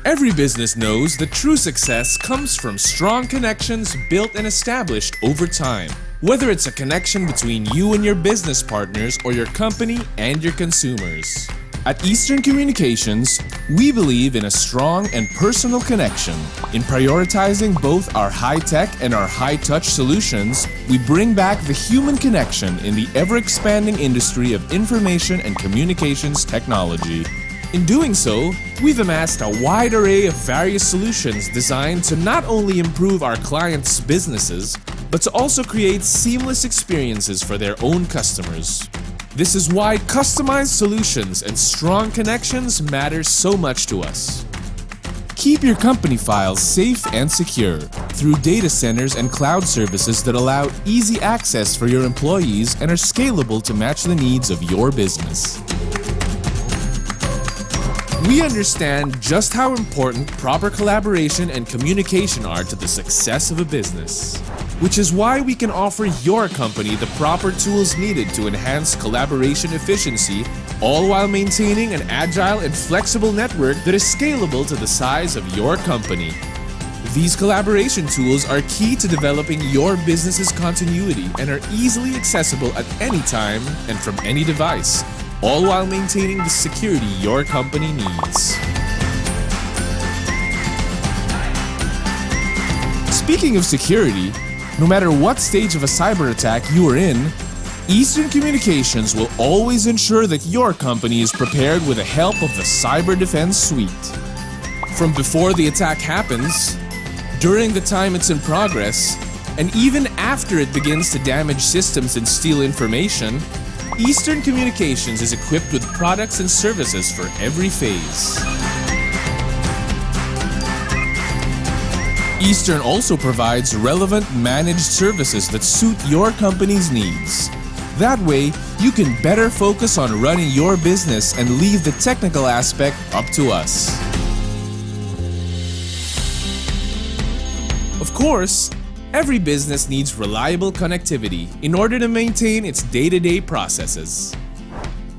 Every business knows that true success comes from strong connections built and established over time. Whether it's a connection between you and your business partners or your company and your consumers. At Eastern Communications, we believe in a strong and personal connection. In prioritizing both our high-tech and our high-touch solutions, we bring back the human connection in the ever-expanding industry of information and communications technology. In doing so, we've amassed a wide array of various solutions designed to not only improve our clients' businesses, but to also create seamless experiences for their own customers. This is why customized solutions and strong connections matter so much to us. Keep your company files safe and secure through data centers and cloud services that allow easy access for your employees and are scalable to match the needs of your business. We understand just how important proper collaboration and communication are to the success of a business, which is why we can offer your company the proper tools needed to enhance collaboration efficiency, all while maintaining an agile and flexible network that is scalable to the size of your company. These collaboration tools are key to developing your business's continuity and are easily accessible at any time and from any device, all while maintaining the security your company needs. Speaking of security, no matter what stage of a cyber attack you are in, Eastern Communications will always ensure that your company is prepared with the help of the Cyber Defense Suite. From before the attack happens, during the time it's in progress, and even after it begins to damage systems and steal information, Eastern Communications is equipped with products and services for every phase. Eastern also provides relevant managed services that suit your company's needs. That way, you can better focus on running your business and leave the technical aspect up to us. Of course, every business needs reliable connectivity in order to maintain its day-to-day processes.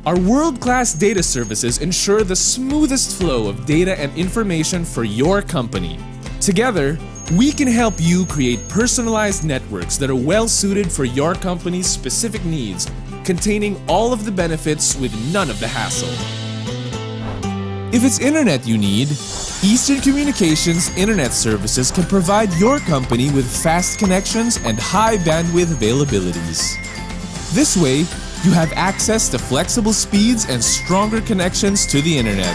Our world-class data services ensure the smoothest flow of data and information for your company. Together, we can help you create personalized networks that are well-suited for your company's specific needs, containing all of the benefits with none of the hassle. If it's internet you need, Eastern Communications Internet Services can provide your company with fast connections and high bandwidth availabilities. This way, you have access to flexible speeds and stronger connections to the internet.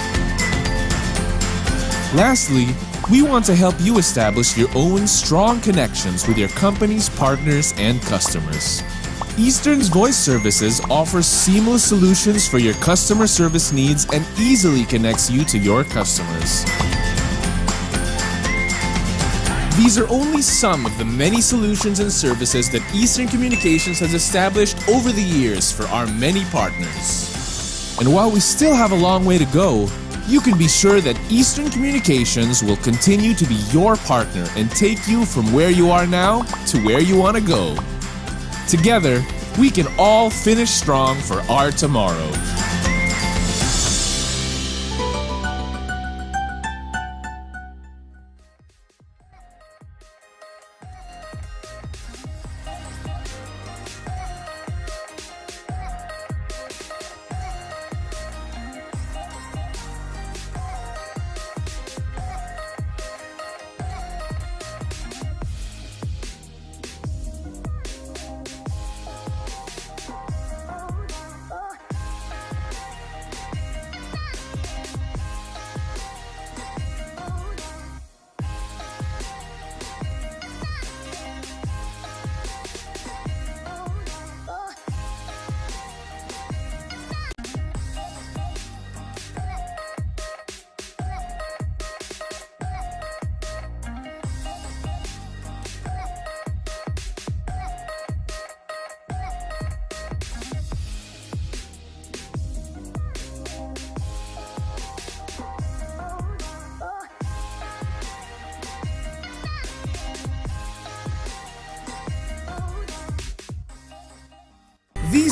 Lastly, we want to help you establish your own strong connections with your company's partners and customers. Eastern's voice services offers seamless solutions for your customer service needs and easily connects you to your customers. These are only some of the many solutions and services that Eastern Communications has established over the years for our many partners. And while we still have a long way to go, you can be sure that Eastern Communications will continue to be your partner and take you from where you are now to where you want to go. Together, we can all finish strong for our tomorrow.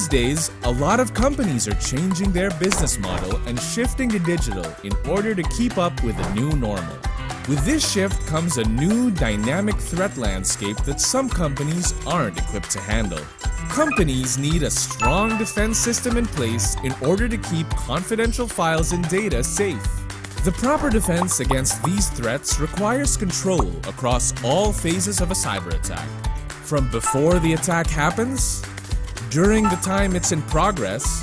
These days, a lot of companies are changing their business model and shifting to digital in order to keep up with the new normal. With this shift comes a new dynamic threat landscape that some companies aren't equipped to handle. Companies need a strong defense system in place in order to keep confidential files and data safe. The proper defense against these threats requires control across all phases of a cyber attack. From before the attack happens, during the time it's in progress,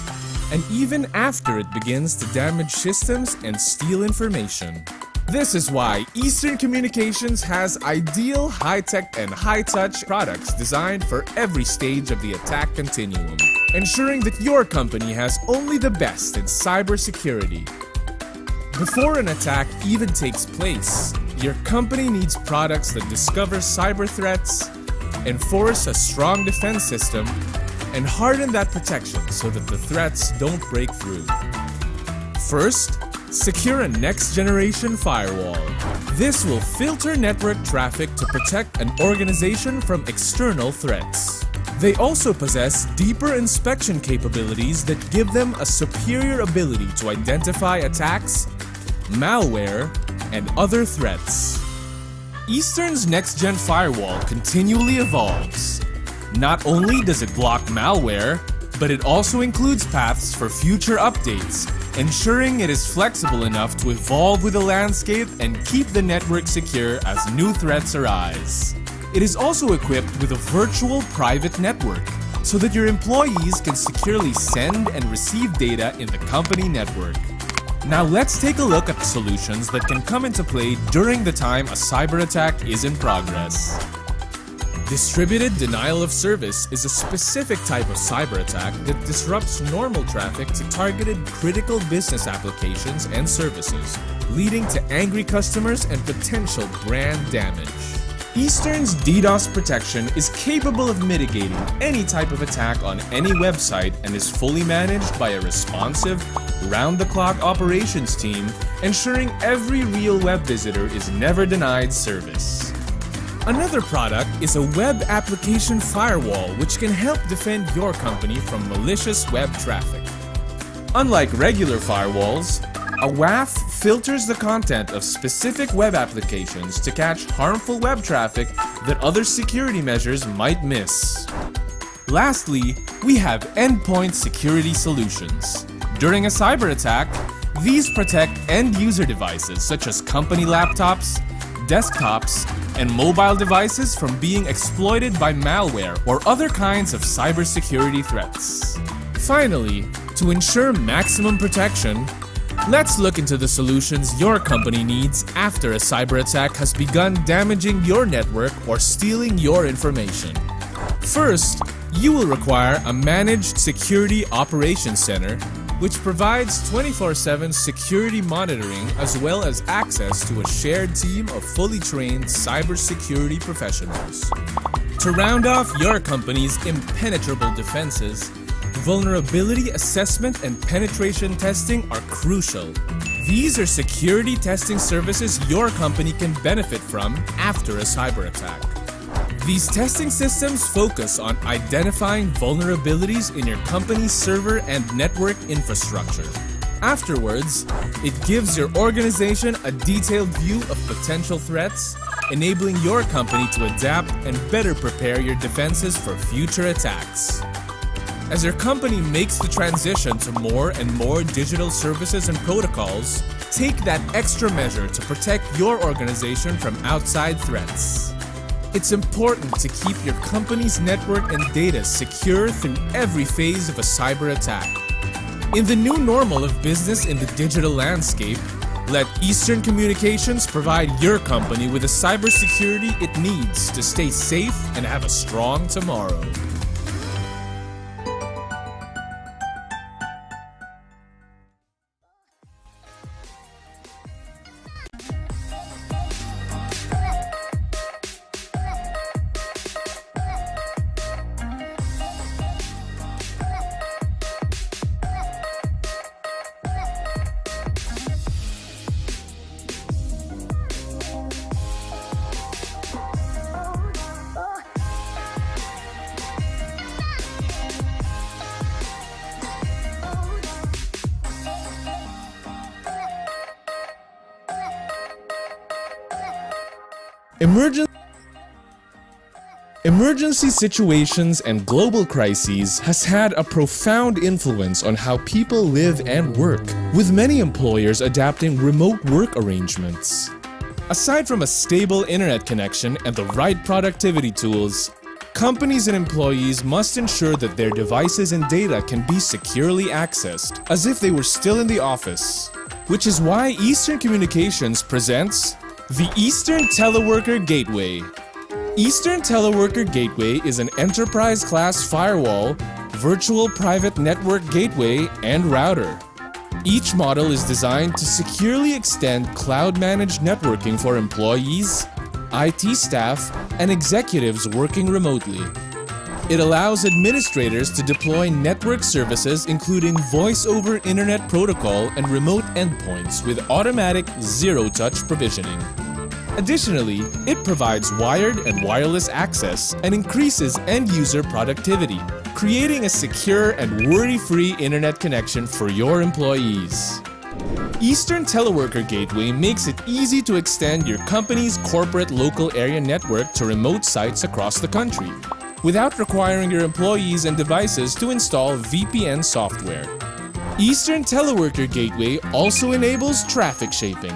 and even after it begins to damage systems and steal information. This is why Eastern Communications has ideal high-tech and high-touch products designed for every stage of the attack continuum, ensuring that your company has only the best in cybersecurity. Before an attack even takes place, your company needs products that discover cyber threats, enforce a strong defense system, and harden that protection so that the threats don't break through. First, secure a next-generation firewall. This will filter network traffic to protect an organization from external threats. They also possess deeper inspection capabilities that give them a superior ability to identify attacks, malware, and other threats. Eastern's next-gen firewall continually evolves. Not only does it block malware, but it also includes paths for future updates, ensuring it is flexible enough to evolve with the landscape and keep the network secure as new threats arise. It is also equipped with a virtual private network, so that your employees can securely send and receive data in the company network. Now let's take a look at the solutions that can come into play during the time a cyber attack is in progress. Distributed denial of service is a specific type of cyber attack that disrupts normal traffic to targeted critical business applications and services, leading to angry customers and potential brand damage. Eastern's DDoS protection is capable of mitigating any type of attack on any website and is fully managed by a responsive, round-the-clock operations team, ensuring every real web visitor is never denied service. Another product is a web application firewall which can help defend your company from malicious web traffic. Unlike regular firewalls, a WAF filters the content of specific web applications to catch harmful web traffic that other security measures might miss. Lastly, we have endpoint security solutions. During a cyber attack, these protect end-user devices such as company laptops, desktops, and mobile devices from being exploited by malware or other kinds of cybersecurity threats. Finally, to ensure maximum protection, let's look into the solutions your company needs after a cyber attack has begun damaging your network or stealing your information. First, you will require a managed security operations center, which provides 24/7 security monitoring as well as access to a shared team of fully trained cybersecurity professionals. To round off your company's impenetrable defenses, vulnerability assessment and penetration testing are crucial. These are security testing services your company can benefit from after a cyber attack. These testing systems focus on identifying vulnerabilities in your company's server and network infrastructure. Afterwards, it gives your organization a detailed view of potential threats, enabling your company to adapt and better prepare your defenses for future attacks. As your company makes the transition to more and more digital services and protocols, take that extra measure to protect your organization from outside threats. It's important to keep your company's network and data secure through every phase of a cyber attack. In the new normal of business in the digital landscape, let Eastern Communications provide your company with the cybersecurity it needs to stay safe and have a strong tomorrow. Emergency situations and global crises has had a profound influence on how people live and work, with many employers adapting remote work arrangements. Aside from a stable internet connection and the right productivity tools, companies and employees must ensure that their devices and data can be securely accessed, as if they were still in the office. Which is why Eastern Communications presents the Eastern Teleworker Gateway. Eastern Teleworker Gateway is an enterprise-class firewall, virtual private network gateway, and router. Each model is designed to securely extend cloud-managed networking for employees, IT staff, and executives working remotely. It allows administrators to deploy network services including voice over internet protocol and remote endpoints with automatic zero-touch provisioning. Additionally, it provides wired and wireless access and increases end-user productivity, creating a secure and worry-free internet connection for your employees. Eastern Teleworker Gateway makes it easy to extend your company's corporate local area network to remote sites across the country, without requiring your employees and devices to install VPN software. Eastern Teleworker Gateway also enables traffic shaping,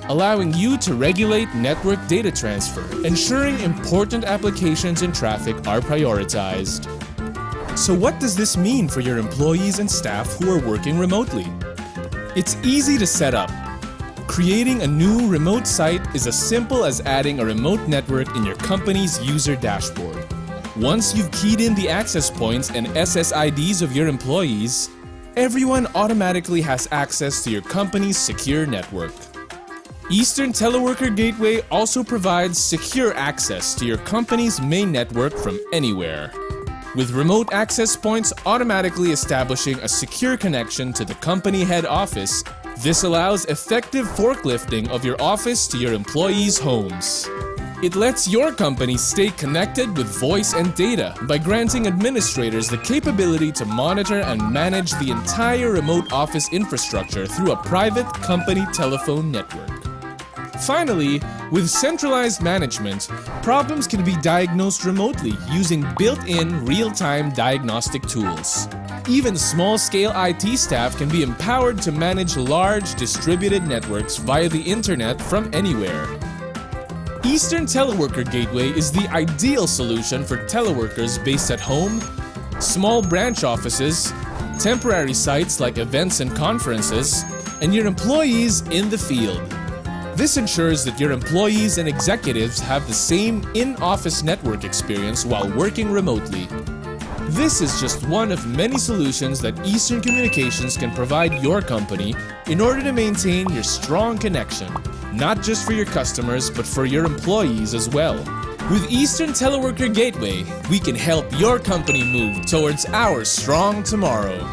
allowing you to regulate network data transfer, ensuring important applications and traffic are prioritized. So what does this mean for your employees and staff who are working remotely? It's easy to set up. Creating a new remote site is as simple as adding a remote network in your company's user dashboard. Once you've keyed in the access points and SSIDs of your employees, everyone automatically has access to your company's secure network. Eastern Teleworker Gateway also provides secure access to your company's main network from anywhere, with remote access points automatically establishing a secure connection to the company head office. This allows effective forklifting of your office to your employees' homes. It lets your company stay connected with voice and data by granting administrators the capability to monitor and manage the entire remote office infrastructure through a private company telephone network. Finally, with centralized management, problems can be diagnosed remotely using built-in real-time diagnostic tools. Even small-scale IT staff can be empowered to manage large distributed networks via the internet from anywhere. Eastern Teleworker Gateway is the ideal solution for teleworkers based at home, small branch offices, temporary sites like events and conferences, and your employees in the field. This ensures that your employees and executives have the same in-office network experience while working remotely. This is just one of many solutions that Eastern Communications can provide your company in order to maintain your strong connection, not just for your customers but for your employees as well. With Eastern Teleworker Gateway, we can help your company move towards our strong tomorrow.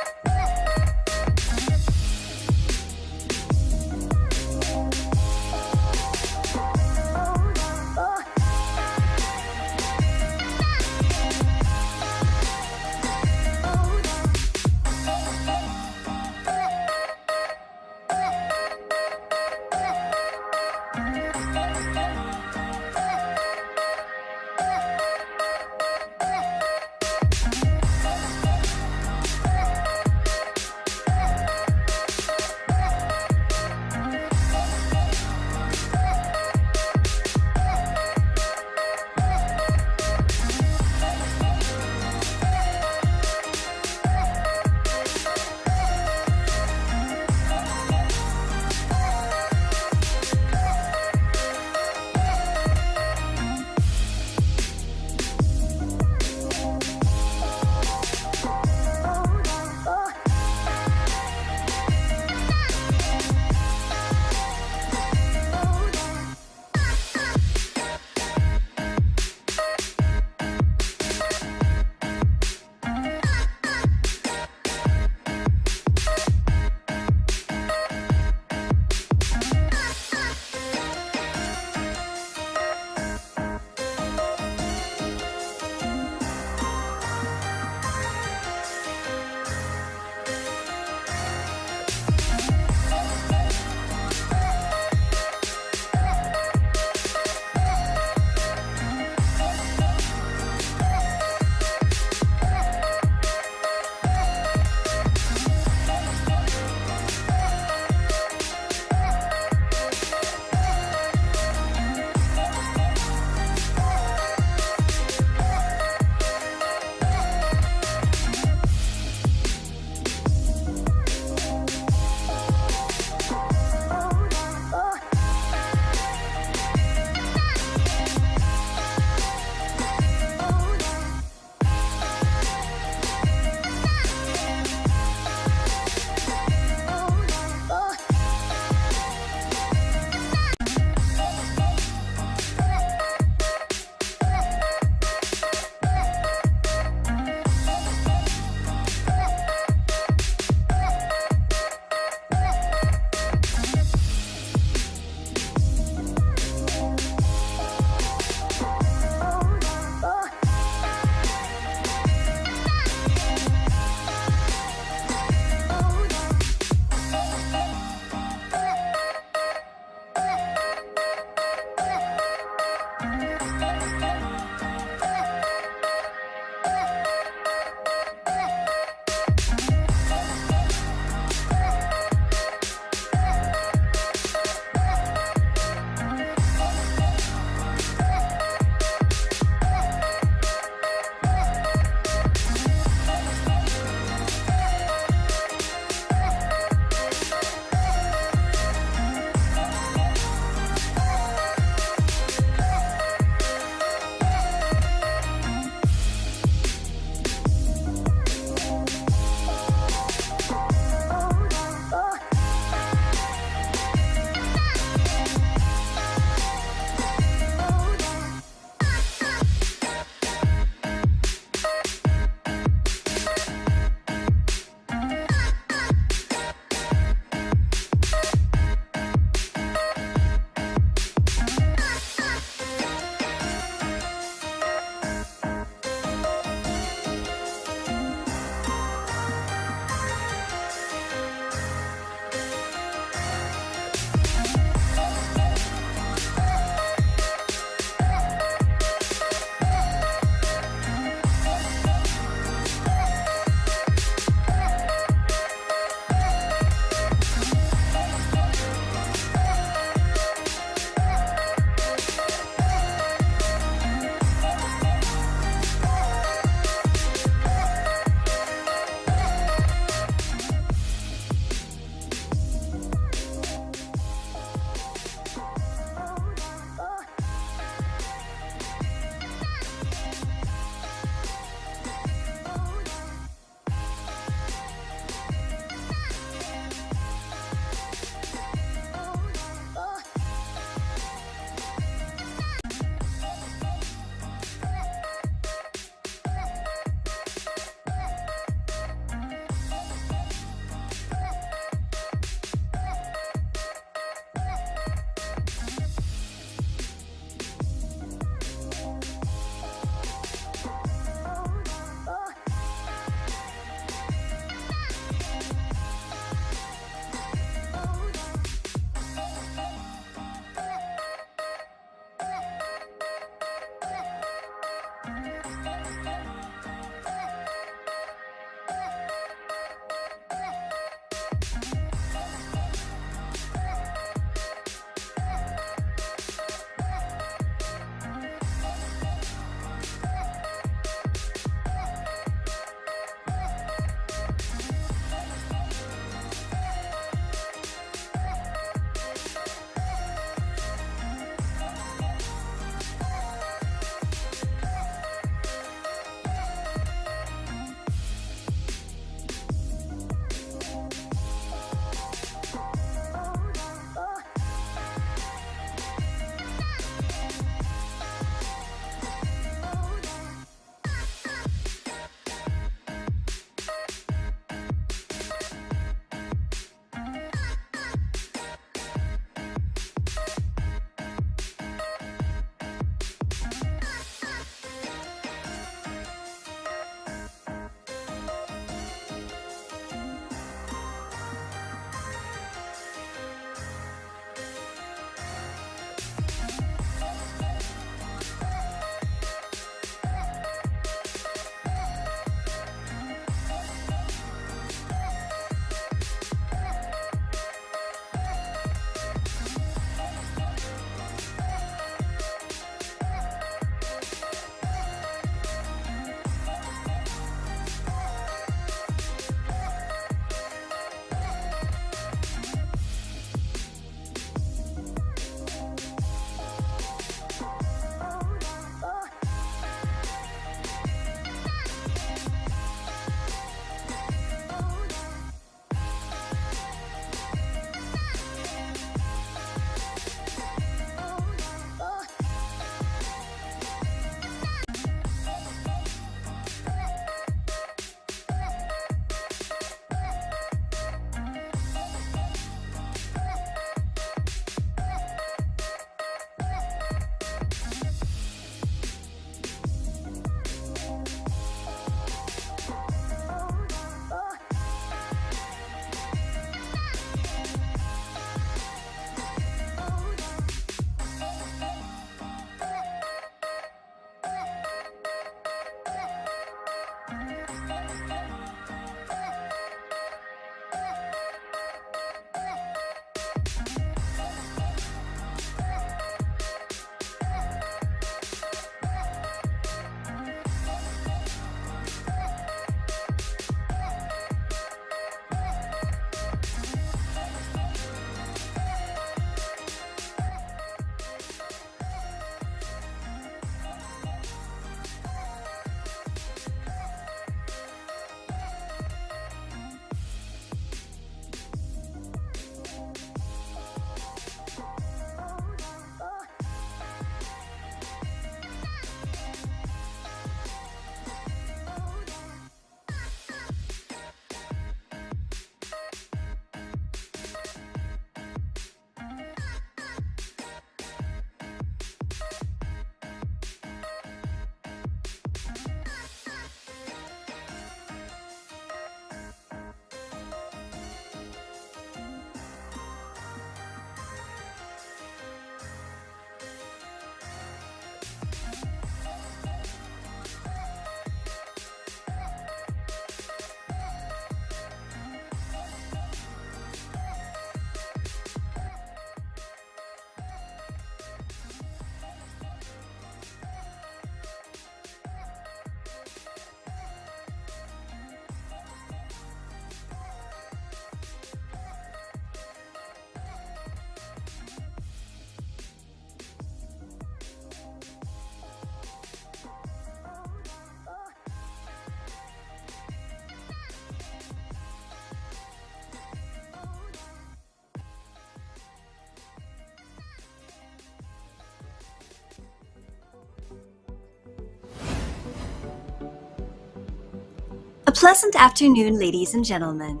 pleasant afternoon, ladies and gentlemen.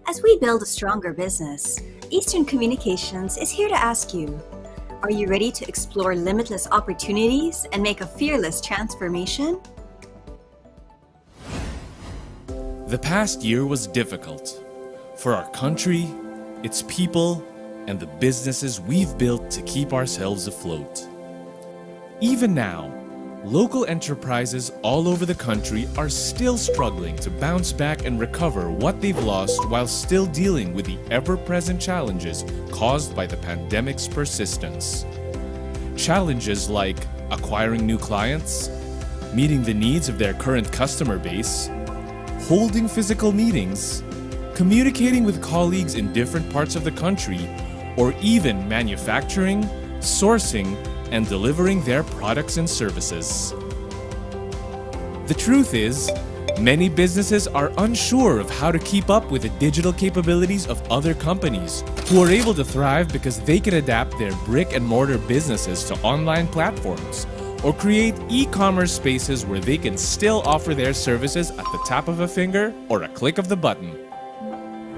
As we build a stronger business, Eastern Communications is here to ask you, are you ready to explore limitless opportunities and make a fearless transformation? The past year was difficult for our country, its people, and the businesses we've built to keep ourselves afloat. Even now, local enterprises all over the country are still struggling to bounce back and recover what they've lost while still dealing with the ever-present challenges caused by the pandemic's persistence. Challenges like acquiring new clients, meeting the needs of their current customer base, holding physical meetings, communicating with colleagues in different parts of the country, or even manufacturing, sourcing, and delivering their products and services. The truth is, many businesses are unsure of how to keep up with the digital capabilities of other companies who are able to thrive because they can adapt their brick-and-mortar businesses to online platforms or create e-commerce spaces where they can still offer their services at the tap of a finger or a click of the button.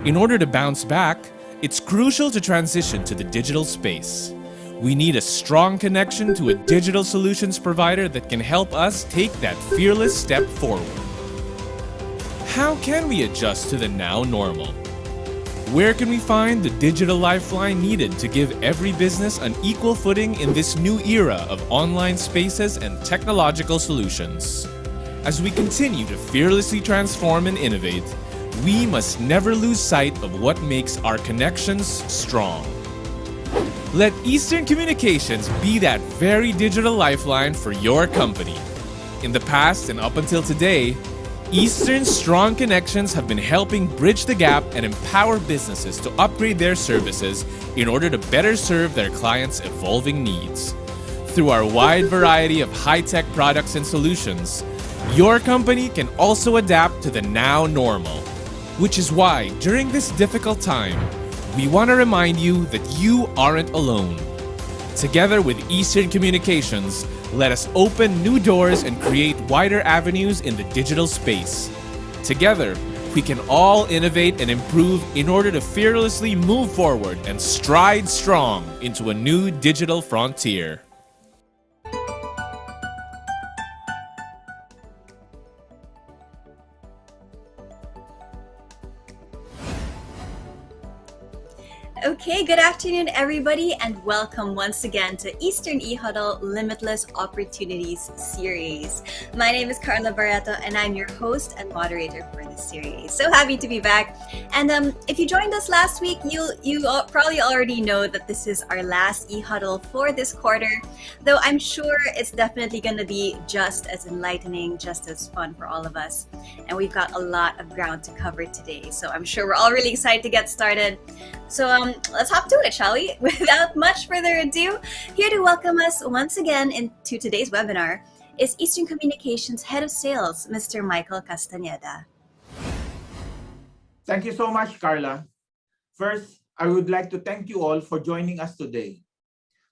In order to bounce back, it's crucial to transition to the digital space. We need a strong connection to a digital solutions provider that can help us take that fearless step forward. How can we adjust to the now normal? Where can we find the digital lifeline needed to give every business an equal footing in this new era of online spaces and technological solutions? As we continue to fearlessly transform and innovate, we must never lose sight of what makes our connections strong. Let Eastern Communications be that very digital lifeline for your company. In the past and up until today, Eastern's strong connections have been helping bridge the gap and empower businesses to upgrade their services in order to better serve their clients' evolving needs. Through our wide variety of high-tech products and solutions, your company can also adapt to the now normal. Which is why, during this difficult time, we want to remind you that you aren't alone. Together with Eastern Communications, let us open new doors and create wider avenues in the digital space. Together, we can all innovate and improve in order to fearlessly move forward and stride strong into a new digital frontier. Okay, good afternoon, everybody, and welcome once again to Eastern E-Huddle Limitless Opportunities Series. My name is Carla Barreto, and I'm your host and moderator for this series. So happy to be back. And if you joined us last week, you probably already know that this is our last E-Huddle for this quarter, though I'm sure it's definitely going to be just as enlightening, just as fun for all of us. And we've got a lot of ground to cover today, so I'm sure we're all really excited to get started. So let's hop to it, shall we? Without much further ado, here to welcome us once again into today's webinar is Eastern Communications Head of Sales, Mr. Michael Castañeda. Thank you so much, Carla. First, I would like to thank you all for joining us today.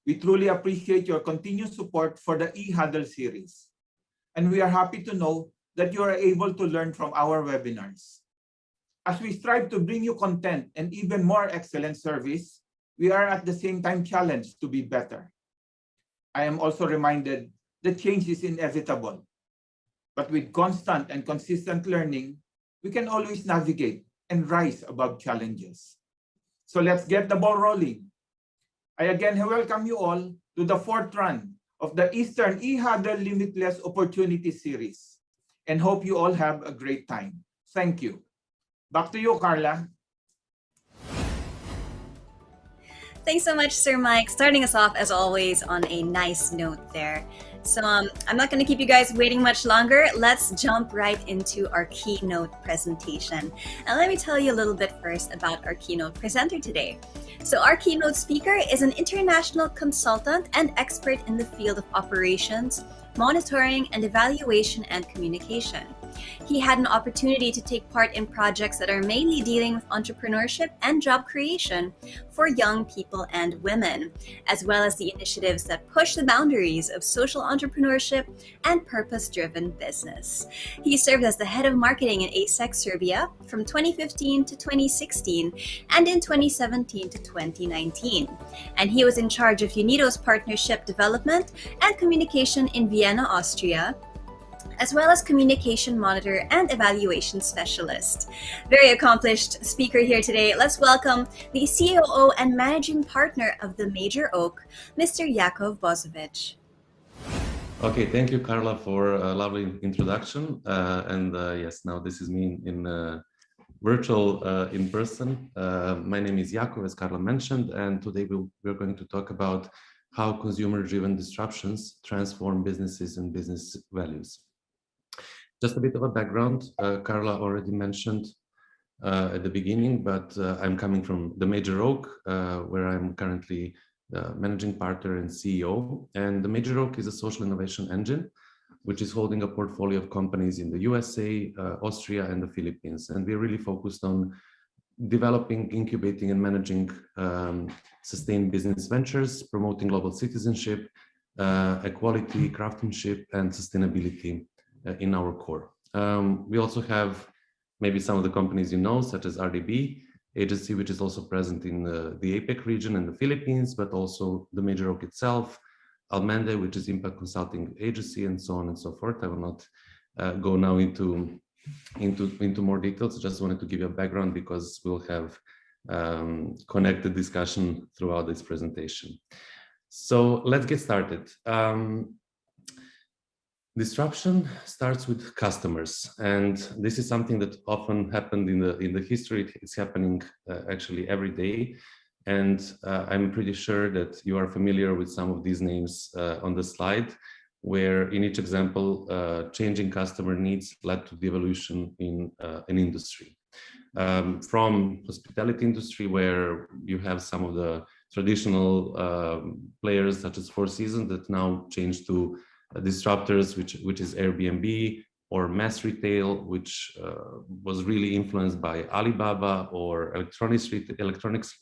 We truly appreciate your continued support for the E-Huddle series. And we are happy to know that you are able to learn from our webinars. As we strive to bring you content and even more excellent service, we are at the same time challenged to be better. I am also reminded that change is inevitable. But with constant and consistent learning, we can always navigate and rise above challenges. So let's get the ball rolling. I again welcome you all to the fourth run of the Eastern E-Huddle Limitless Opportunities Series and hope you all have a great time. Thank you. Back to you, Carla. Thanks so much, Sir Mike. Starting us off, as always, on a nice note there. So I'm not going to keep you guys waiting much longer. Let's jump right into our keynote presentation. And let me tell you a little bit first about our keynote presenter today. So our keynote speaker is an international consultant and expert in the field of operations, monitoring, and evaluation and communication. He had an opportunity to take part in projects that are mainly dealing with entrepreneurship and job creation for young people and women, as well as the initiatives that push the boundaries of social entrepreneurship and purpose-driven business. He served as the head of marketing in ASEC Serbia from 2015 to 2016 and in 2017 to 2019. And he was in charge of UNIDO's partnership development and communication in Vienna, Austria, as well as communication monitor and evaluation specialist. Very accomplished speaker here today. Let's welcome the COO and managing partner of the Major Oak, Mr. Jakov Bozovic. Okay, thank you, Carla, for a lovely introduction. Yes, now this is me in virtual, in person. My name is Jakov, as Carla mentioned, and today we're going to talk about how consumer-driven disruptions transform businesses and business values. Just a bit of a background, Carla already mentioned at the beginning, but I'm coming from the Major Oak, where I'm currently managing partner and CEO. And the Major Oak is a social innovation engine, which is holding a portfolio of companies in the USA, Austria, and the Philippines. And we're really focused on developing, incubating, and managing sustained business ventures, promoting global citizenship, equality, craftsmanship, and sustainability in our core. We also have maybe some of the companies you know, such as RDB agency, which is also present in the APEC region and the Philippines, but also the Major Oak itself, Almende, which is impact consulting agency, and so on and so forth. I will not go now into more details. I just wanted to give you a background because we'll have connected discussion throughout this presentation. So let's get started. Disruption starts with customers, and this is something that often happened in the history. It's happening actually every day, and I'm pretty sure that you are familiar with some of these names on the slide, where in each example, changing customer needs led to the evolution in an industry. From hospitality industry, where you have some of the traditional players such as Four Seasons that now change to disruptors, which is Airbnb, or mass retail, which was really influenced by Alibaba, or electronics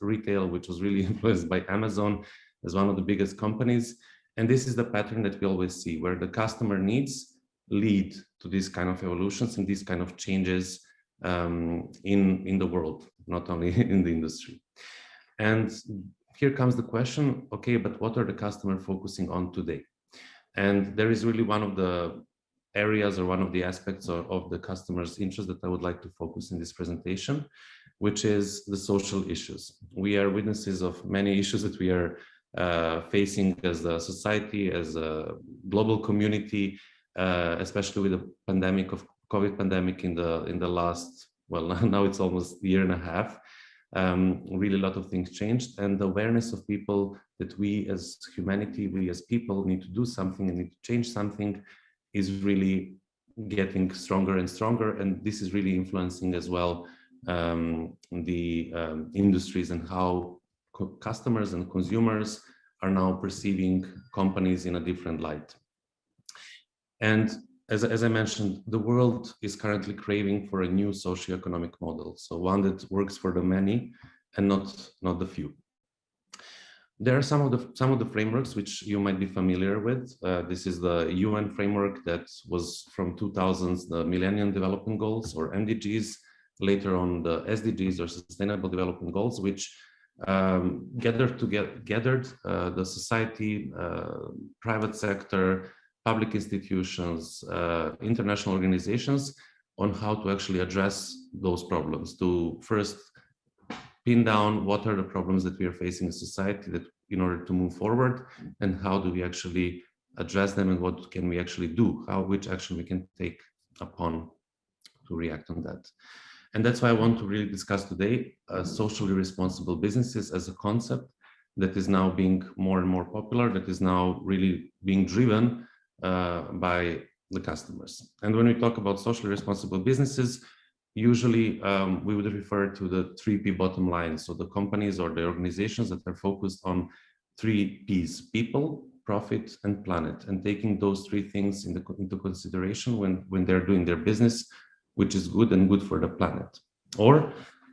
retail, which was really influenced by Amazon as one of the biggest companies. And this is the pattern that we always see, where the customer needs lead to these kind of evolutions and these kind of changes in the world, not only in the industry. And here comes the question, okay, but what are the customer focusing on today? And there is really one of the areas or one of the aspects of the customer's interest that I would like to focus in this presentation, which is the social issues. We are witnesses of many issues that we are facing as a society, as a global community, especially with the pandemic of COVID pandemic in the last, well, now it's almost a year and a half. Really a lot of things changed, and the awareness of people that we as humanity, we as people need to do something and need to change something is really getting stronger and stronger. And this is really influencing as well the industries and how customers and consumers are now perceiving companies in a different light. And as I mentioned, the world is currently craving for a new socioeconomic model, so one that works for the many and not the few. There are some of the frameworks which you might be familiar with. This is the UN framework that was from 2000s, the Millennium Development Goals, or MDGs, later on the SDGs, or Sustainable Development Goals, which gathered the society, private sector, public institutions, international organizations on how to actually address those problems, to first pin down what are the problems that we are facing in society that in order to move forward, and how do we actually address them, and what can we actually do, which action we can take upon to react on that. And that's why I want to really discuss today socially responsible businesses as a concept that is now being more and more popular, that is now really being driven by the customers. And when we talk about socially responsible businesses, usually we would refer to the 3P bottom line. So the companies or the organizations that are focused on 3 Ps: people, profit, and planet, and taking those three things into consideration when they're doing their business, which is good and good for the planet. Or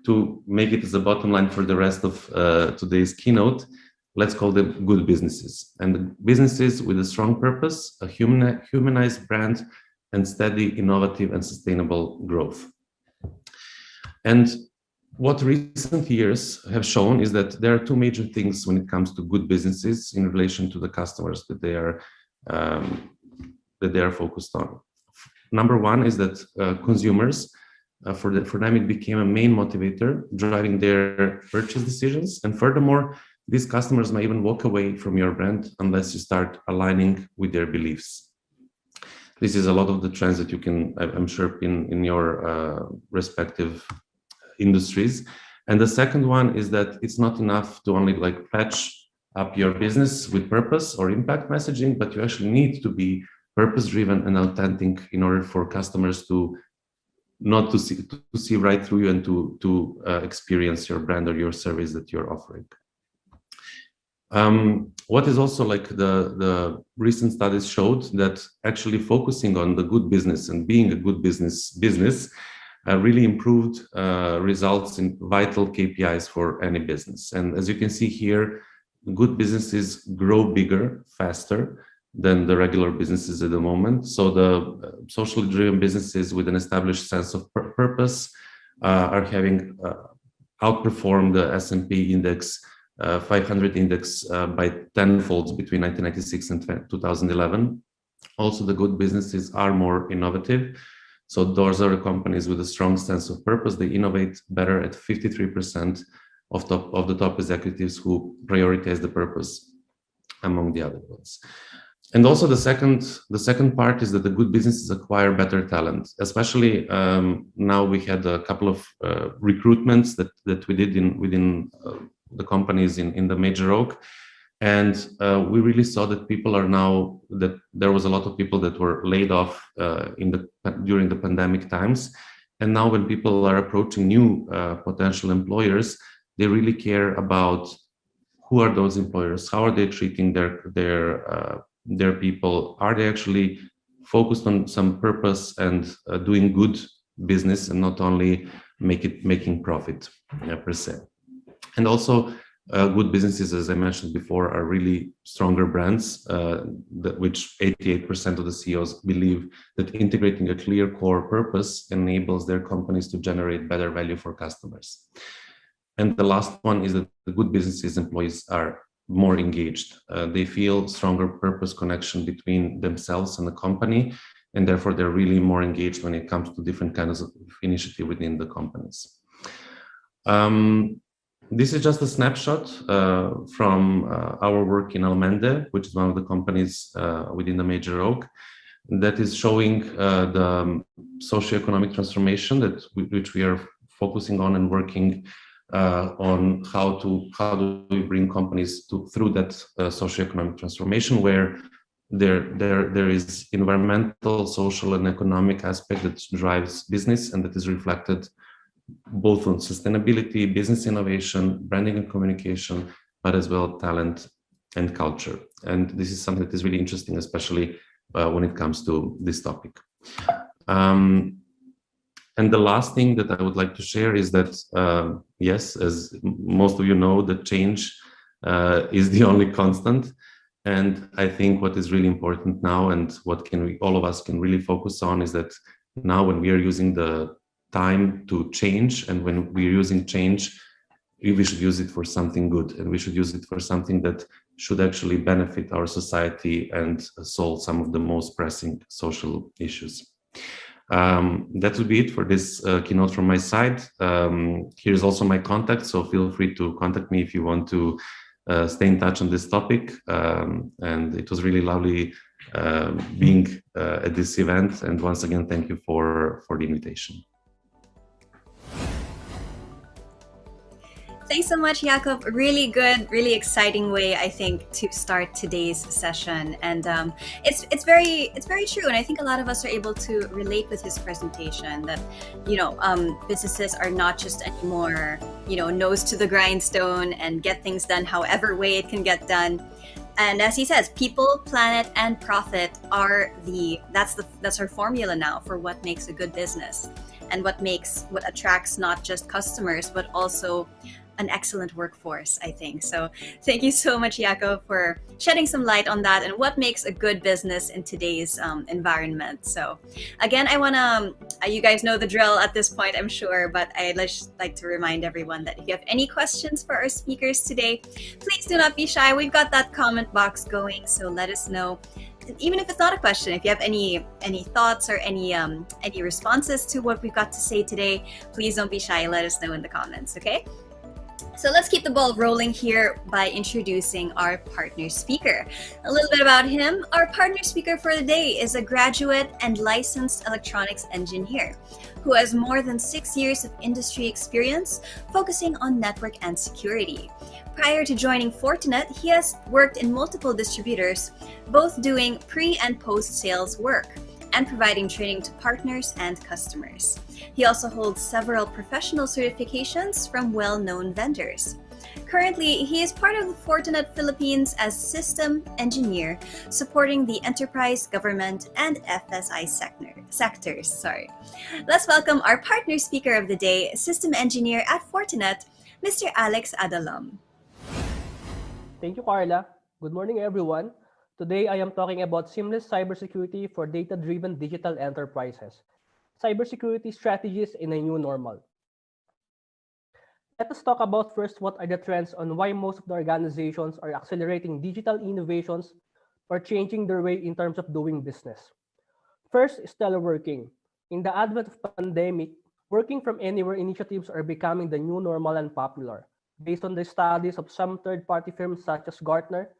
to make it as a bottom line for the rest of today's keynote, let's call them good businesses. And the businesses with a strong purpose, a humanized brand, and steady, innovative, and sustainable growth. And what recent years have shown is that there are two major things when it comes to good businesses in relation to the customers that they are focused on. Number one is that consumers, for them, it became a main motivator driving their purchase decisions. And furthermore, these customers may even walk away from your brand unless you start aligning with their beliefs. This is a lot of the trends that you can, I'm sure, in your respective industries. And the second one is that it's not enough to only like patch up your business with purpose or impact messaging, but you actually need to be purpose-driven and authentic in order for customers to not to see right through you and to experience your brand or your service that you're offering. What is also like the recent studies showed that actually focusing on the good business and being a good business really improved results in vital KPIs for any business. And as you can see here, good businesses grow bigger, faster than the regular businesses at the moment. So the socially driven businesses with an established sense of purpose are having outperformed the S&P index 500 index by tenfold between 1996 and 2011. Also, the good businesses are more innovative. So those are the companies with a strong sense of purpose. They innovate better at 53% of the top executives who prioritize the purpose among the other ones. And also the second part is that the good businesses acquire better talent. Especially now we had a couple of recruitments that we did within the companies in the Major Oak. And we really saw that people are now, that there was a lot of people that were laid off during the pandemic times. And now when people are approaching new potential employers, they really care about who are those employers, how are they treating their people, are they actually focused on some purpose and doing good business and not only making profit per se. And also good businesses, as I mentioned before, are really stronger brands, which 88% of the CEOs believe that integrating a clear core purpose enables their companies to generate better value for customers. And the last one is that the good businesses employees are more engaged. They feel stronger purpose connection between themselves and the company, and therefore they're really more engaged when it comes to different kinds of initiative within the companies. This is just a snapshot from our work in Almende, which is one of the companies within the Major Oak, that is showing the socioeconomic transformation which we are focusing on and working on how do we bring companies through that socioeconomic transformation, where there is environmental, social, and economic aspect that drives business, and that is reflected both on sustainability, business innovation, branding and communication, but as well talent and culture. And this is something that is really interesting, especially when it comes to this topic. And the last thing that I would like to share is that, yes, as most of you know, that change is the only constant. And I think what is really important now, and what all of us can really focus on, is that now when we are using the time to change, and when we're using change, we should use it for something good, and we should use it for something that should actually benefit our society and solve some of the most pressing social issues. That would be it for this keynote from my side. Here's also my contact, so feel free to contact me if you want to stay in touch on this topic. And it was really lovely being at this event. And once again, thank you for the invitation. Thanks so much, Jakub. Really good, really exciting way, I think, to start today's session. And it's very true. And I think a lot of us are able to relate with his presentation that, businesses are not just anymore, nose to the grindstone and get things done however way it can get done. And as he says, people, planet, and profit are that's our formula now for what makes a good business and what attracts not just customers but also an excellent workforce, I think. So thank you so much, Jaco, for shedding some light on that and what makes a good business in today's environment. So again, I want to, you guys know the drill at this point, I'm sure, but I'd just like to remind everyone that if you have any questions for our speakers today, please do not be shy. We've got that comment box going, so let us know. Even if it's not a question, if you have any thoughts or any responses to what we've got to say today, please don't be shy. Let us know in the comments, okay? So let's keep the ball rolling here by introducing our partner speaker. A little bit about him. Our partner speaker for the day is a graduate and licensed electronics engineer who has more than 6 years of industry experience focusing on network and security. Prior to joining Fortinet, he has worked in multiple distributors, both doing pre- and post-sales work and providing training to partners and customers. He also holds several professional certifications from well-known vendors. Currently, he is part of the Fortinet Philippines as system engineer, supporting the enterprise, government, and FSI sectors. Let's welcome our partner speaker of the day, system engineer at Fortinet, Mr. Alex Adalam. Thank you, Carla. Good morning, everyone. Today, I am talking about seamless cybersecurity for data-driven digital enterprises. Cybersecurity strategies in a new normal. Let us talk about first what are the trends on why most of the organizations are accelerating digital innovations or changing their way in terms of doing business. First is teleworking. In the advent of pandemic, working from anywhere initiatives are becoming the new normal and popular. Based on the studies of some third-party firms such as Gartner,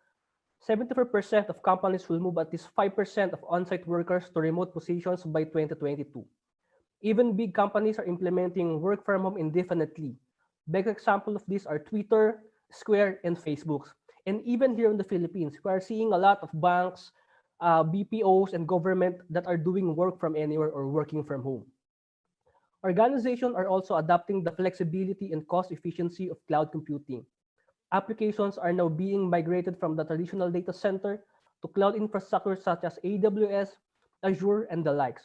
74% of companies will move at least 5% of on-site workers to remote positions by 2022. Even big companies are implementing work from home indefinitely. Big examples of these are Twitter, Square, and Facebook. And even here in the Philippines, we are seeing a lot of banks, BPOs, and government that are doing work from anywhere or working from home. Organizations are also adopting the flexibility and cost efficiency of cloud computing. Applications are now being migrated from the traditional data center to cloud infrastructure such as AWS, Azure, and the likes.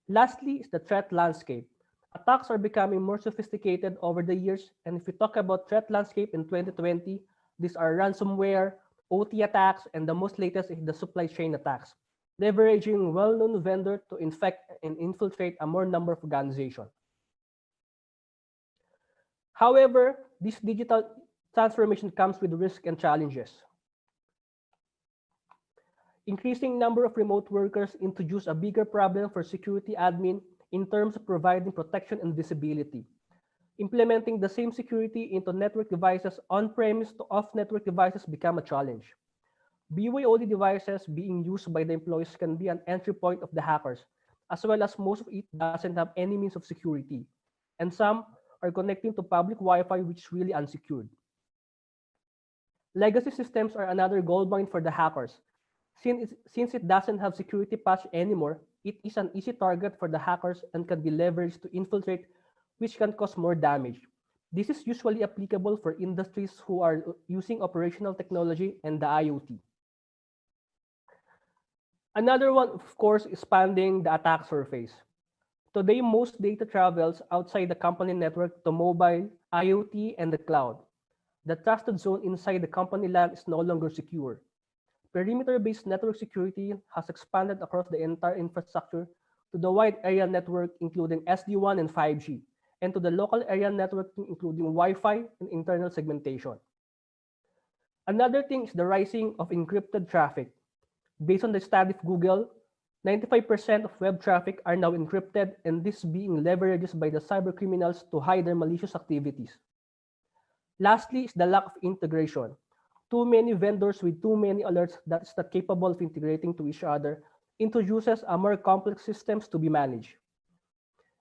Lastly is the threat landscape. Attacks are becoming more sophisticated over the years, and if we talk about threat landscape in 2020, these are ransomware, OT attacks, and the most latest is the supply chain attacks, leveraging well-known vendors to infect and infiltrate a more number of organizations. However, this digital transformation comes with risks and challenges. Increasing number of remote workers introduce a bigger problem for security admin in terms of providing protection and visibility. Implementing the same security into network devices on-premise to off-network devices become a challenge. BYOD devices being used by the employees can be an entry point of the hackers, as well as most of it doesn't have any means of security, and some are connecting to public Wi-Fi which is really unsecured. Legacy systems are another goldmine for the hackers. Since it doesn't have security patch anymore, it is an easy target for the hackers and can be leveraged to infiltrate, which can cause more damage. This is usually applicable for industries who are using operational technology and the IoT. Another one, of course, is expanding the attack surface. Today, most data travels outside the company network to mobile, IoT, and the cloud. The trusted zone inside the company LAN is no longer secure. Perimeter-based network security has expanded across the entire infrastructure to the wide area network, including SD-WAN and 5G, and to the local area networking, including Wi-Fi and internal segmentation. Another thing is the rising of encrypted traffic. Based on the study of Google, 95% of web traffic are now encrypted, and this being leveraged by the cyber criminals to hide their malicious activities. Lastly is the lack of integration. Too many vendors with too many alerts that is not capable of integrating to each other introduces a more complex systems to be managed.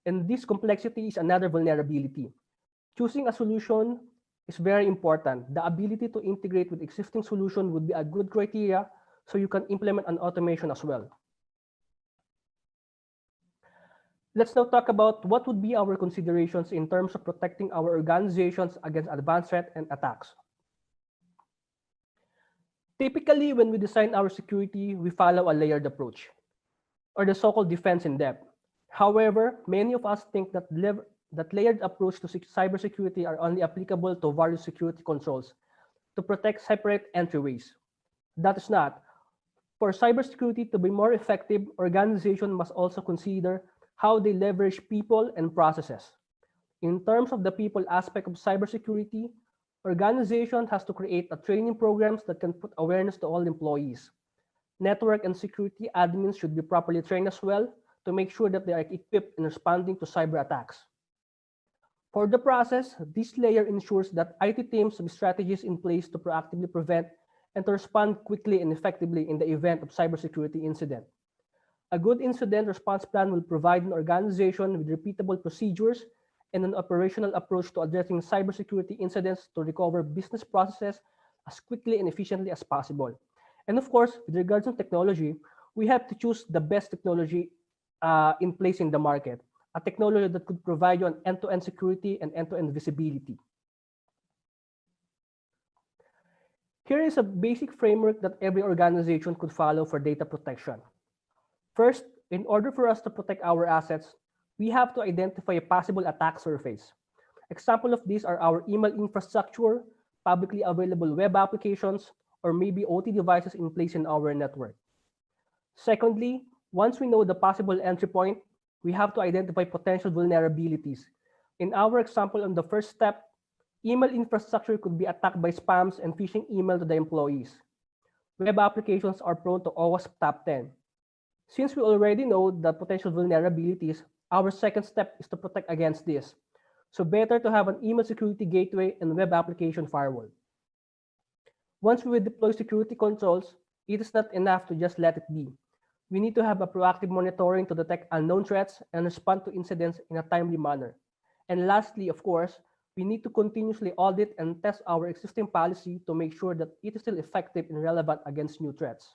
And this complexity is another vulnerability. Choosing a solution is very important. The ability to integrate with existing solution would be a good criteria so you can implement an automation as well. Let's now talk about what would be our considerations in terms of protecting our organizations against advanced threats and attacks. Typically, when we design our security, we follow a layered approach, or the so-called defense in depth. However, many of us think that that layered approach to cybersecurity are only applicable to various security controls to protect separate entryways. That is not. For cybersecurity to be more effective, organizations must also consider how they leverage people and processes. In terms of the people aspect of cybersecurity, organization has to create a training programs that can put awareness to all employees. Network and security admins should be properly trained as well to make sure that they are equipped in responding to cyber attacks. For the process, this layer ensures that IT teams have strategies in place to proactively prevent and to respond quickly and effectively in the event of cybersecurity incident. A good incident response plan will provide an organization with repeatable procedures and an operational approach to addressing cybersecurity incidents to recover business processes as quickly and efficiently as possible. And of course, with regards to technology, we have to choose the best technology in place in the market, a technology that could provide you an end-to-end security and end-to-end visibility. Here is a basic framework that every organization could follow for data protection. First, in order for us to protect our assets, we have to identify a possible attack surface. Example of these are our email infrastructure, publicly available web applications, or maybe OT devices in place in our network. Secondly, once we know the possible entry point, we have to identify potential vulnerabilities. In our example, on the first step, email infrastructure could be attacked by spams and phishing email to the employees. Web applications are prone to OWASP top 10. Since we already know the potential vulnerabilities, our second step is to protect against this. So better to have an email security gateway and web application firewall. Once we deploy security controls, it is not enough to just let it be. We need to have a proactive monitoring to detect unknown threats and respond to incidents in a timely manner. And lastly, of course, we need to continuously audit and test our existing policy to make sure that it is still effective and relevant against new threats.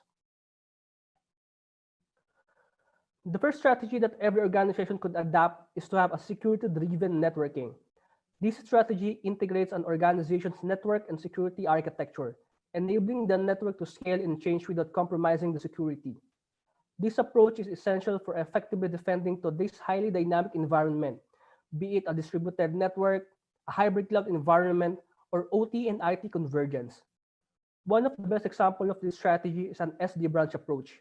The first strategy that every organization could adopt is to have a security-driven networking. This strategy integrates an organization's network and security architecture, enabling the network to scale and change without compromising the security. This approach is essential for effectively defending today's highly dynamic environment, be it a distributed network, a hybrid cloud environment, or OT and IT convergence. One of the best examples of this strategy is an SD branch approach.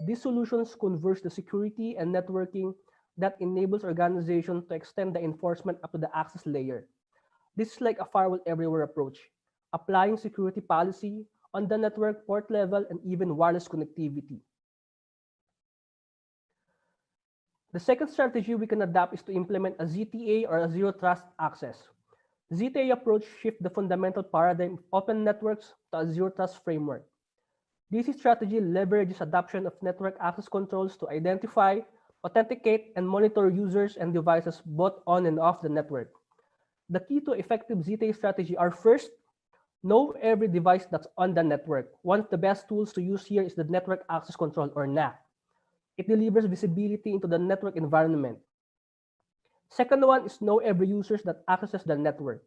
These solutions converge the security and networking that enables organizations to extend the enforcement up to the access layer. This is like a firewall everywhere approach, applying security policy on the network, port level, and even wireless connectivity. The second strategy we can adopt is to implement a ZTA or a zero trust access. ZTA approach shifts the fundamental paradigm of open networks to a zero trust framework. This strategy leverages adoption of network access controls to identify, authenticate, and monitor users and devices both on and off the network. The key to effective ZTA strategy are first, know every device that's on the network. One of the best tools to use here is the Network Access Control or NAC. It delivers visibility into the network environment. Second one is know every user that accesses the network.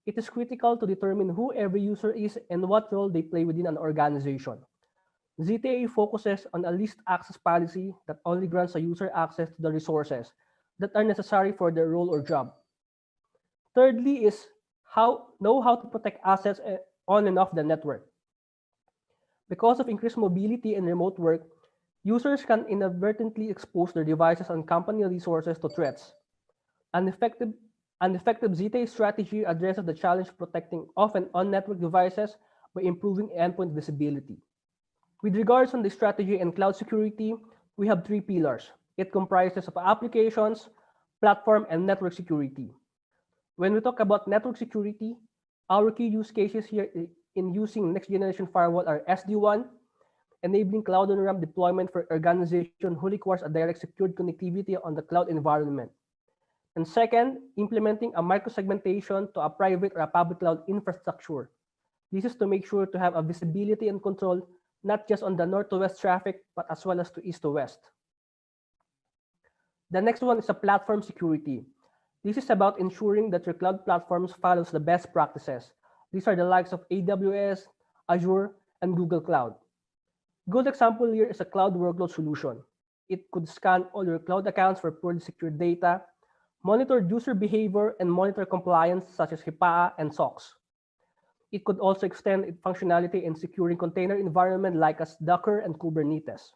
It is critical to determine who every user is and what role they play within an organization. ZTA focuses on a least access policy that only grants a user access to the resources that are necessary for their role or job. Thirdly is know how to protect assets on and off the network. Because of increased mobility and remote work, users can inadvertently expose their devices and company resources to threats. An effective ZTA strategy addresses the challenge of protecting off and on-network devices by improving endpoint visibility. With regards on the strategy and cloud security, we have three pillars. It comprises of applications, platform, and network security. When we talk about network security, our key use cases here in using next generation firewall are SD-WAN, enabling cloud on-ramp deployment for organization who requires a direct secured connectivity on the cloud environment. And second, implementing a microsegmentation to a private or a public cloud infrastructure. This is to make sure to have a visibility and control not just on the north to west traffic, but as well as to east to west. The next one is a platform security. This is about ensuring that your cloud platforms follows the best practices. These are the likes of AWS, Azure, and Google Cloud. Good example here is a cloud workload solution. It could scan all your cloud accounts for poorly secured data, monitor user behavior, and monitor compliance such as HIPAA and SOX. It could also extend its functionality in securing container environment like as Docker and Kubernetes.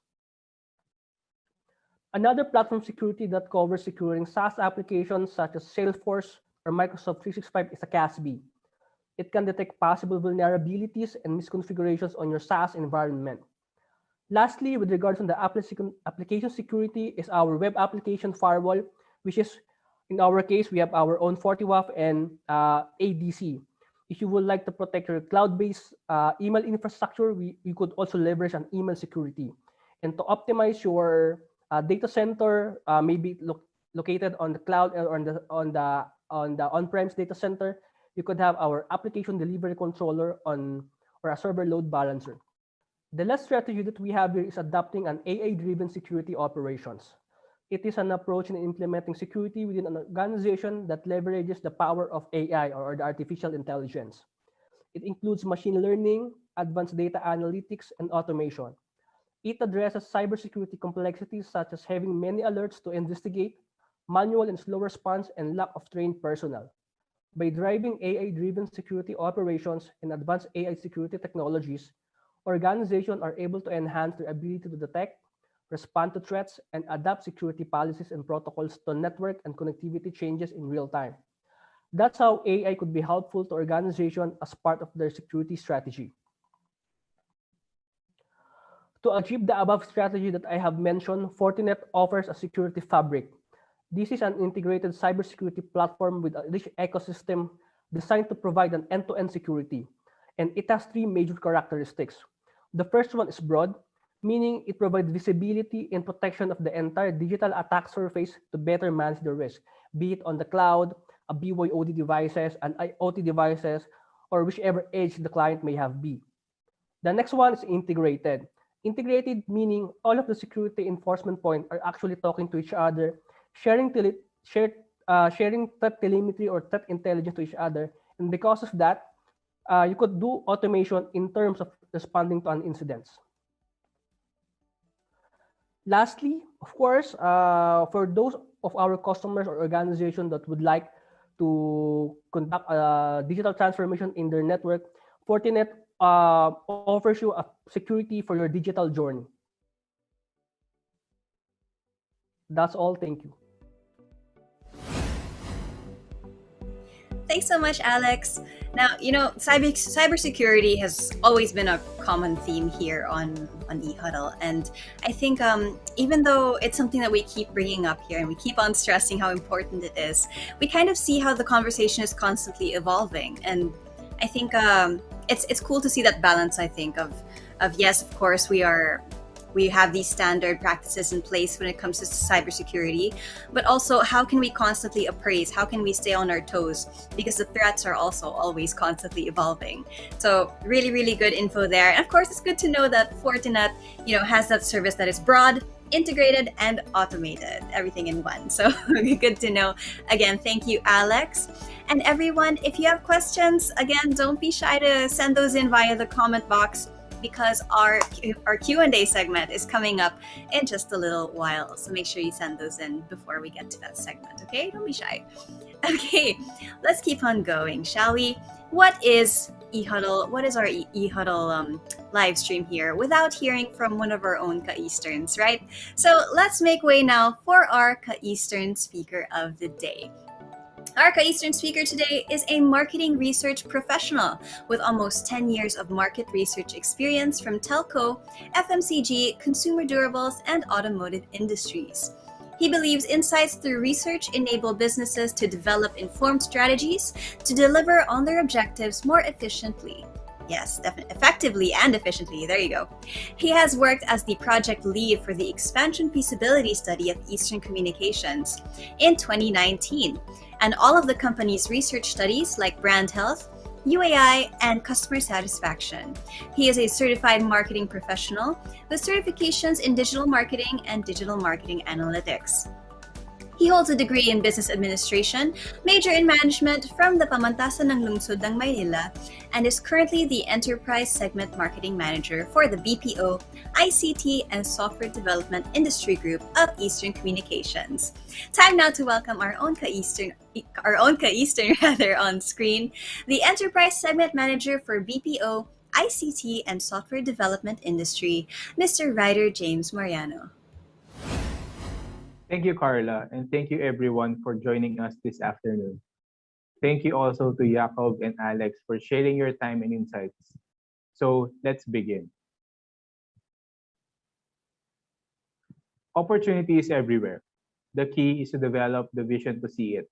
Another platform security that covers securing SaaS applications such as Salesforce or Microsoft 365 is a CASB. It can detect possible vulnerabilities and misconfigurations on your SaaS environment. Lastly, with regards to the application security is our web application firewall, which is, in our case, we have our own FortiWAF and ADC. If you would like to protect your cloud-based email infrastructure, we could also leverage an email security. And to optimize your data center, maybe located on the cloud or on the on-premise data center, you could have our application delivery controller or a server load balancer. The last strategy that we have here is adopting an AI-driven security operations. It is an approach in implementing security within an organization that leverages the power of AI or the artificial intelligence. It includes machine learning, advanced data analytics, and automation. It addresses cybersecurity complexities such as having many alerts to investigate, manual and slow response, and lack of trained personnel. By driving AI-driven security operations and advanced AI security technologies, organizations are able to enhance their ability to detect, respond to threats, and adapt security policies and protocols to network and connectivity changes in real time. That's how AI could be helpful to organizations as part of their security strategy. To achieve the above strategy that I have mentioned, Fortinet offers a security fabric. This is an integrated cybersecurity platform with a rich ecosystem designed to provide an end-to-end security. And it has three major characteristics. The first one is broad, meaning it provides visibility and protection of the entire digital attack surface to better manage the risk, be it on the cloud, a BYOD devices, an IoT devices, or whichever edge the client may have be. The next one is integrated. Integrated meaning all of the security enforcement points are actually talking to each other, sharing threat telemetry or threat intelligence to each other. And because of that, you could do automation in terms of responding to an incidents. Lastly, of course, for those of our customers or organizations that would like to conduct a digital transformation in their network, Fortinet offers you a security for your digital journey. That's all. Thank you. Thanks so much, Alex. Now, cybersecurity has always been a common theme here on E-Huddle. And I think even though it's something that we keep bringing up here and we keep on stressing how important it is, we kind of see how the conversation is constantly evolving. And I think it's cool to see that balance, I think, of yes, of course, we have these standard practices in place when it comes to cybersecurity, but also how can we constantly appraise? How can we stay on our toes? Because the threats are also always constantly evolving. So really, really good info there. And of course, it's good to know that Fortinet, has that service that is broad, integrated, and automated, everything in one. So good to know. Again, thank you, Alex. And everyone, if you have questions, again, don't be shy to send those in via the comment box, because our Q&A segment is coming up in just a little while. So make sure you send those in before we get to that segment, okay? Don't be shy. Okay, let's keep on going, shall we? What is E-Huddle? What is our E-Huddle live stream here without hearing from one of our own Ka-Easterns, right? So let's make way now for our Ka-Eastern speaker of the day. Our Ka-Eastern speaker today is a marketing research professional with almost 10 years of market research experience from telco, FMCG, consumer durables, and automotive industries. He believes insights through research enable businesses to develop informed strategies to deliver on their objectives more efficiently. Yes, effectively and efficiently. There you go. He has worked as the project lead for the expansion feasibility study of Eastern Communications in 2019, and all of the company's research studies like brand health, UAI, and customer satisfaction. He is a certified marketing professional with certifications in digital marketing and digital marketing analytics. He holds a degree in Business Administration, major in Management from the Pamantasan ng Lungsod ng Maynila, and is currently the Enterprise Segment Marketing Manager for the BPO, ICT, and Software Development Industry Group of Eastern Communications. Time now to welcome our own ka-Eastern rather on screen, the Enterprise Segment Manager for BPO, ICT, and Software Development Industry, Mr. Ryder James Mariano. Thank you, Carla, and thank you everyone for joining us this afternoon. Thank you also to Jacob and Alex for sharing your time and insights. So let's begin. Opportunity is everywhere. The key is to develop the vision to see it.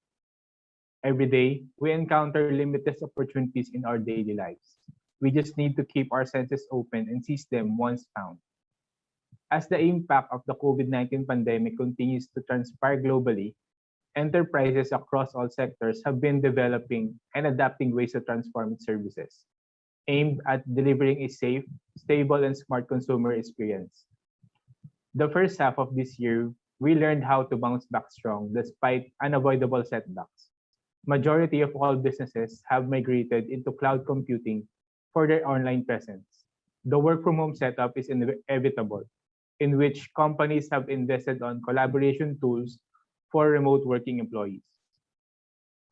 Every day, we encounter limitless opportunities in our daily lives. We just need to keep our senses open and seize them once found. As the impact of the COVID-19 pandemic continues to transpire globally, enterprises across all sectors have been developing and adapting ways to transform its services, aimed at delivering a safe, stable, and smart consumer experience. The first half of this year, we learned how to bounce back strong despite unavoidable setbacks. Majority of all businesses have migrated into cloud computing for their online presence. The work from home setup is inevitable, in which companies have invested on collaboration tools for remote working employees.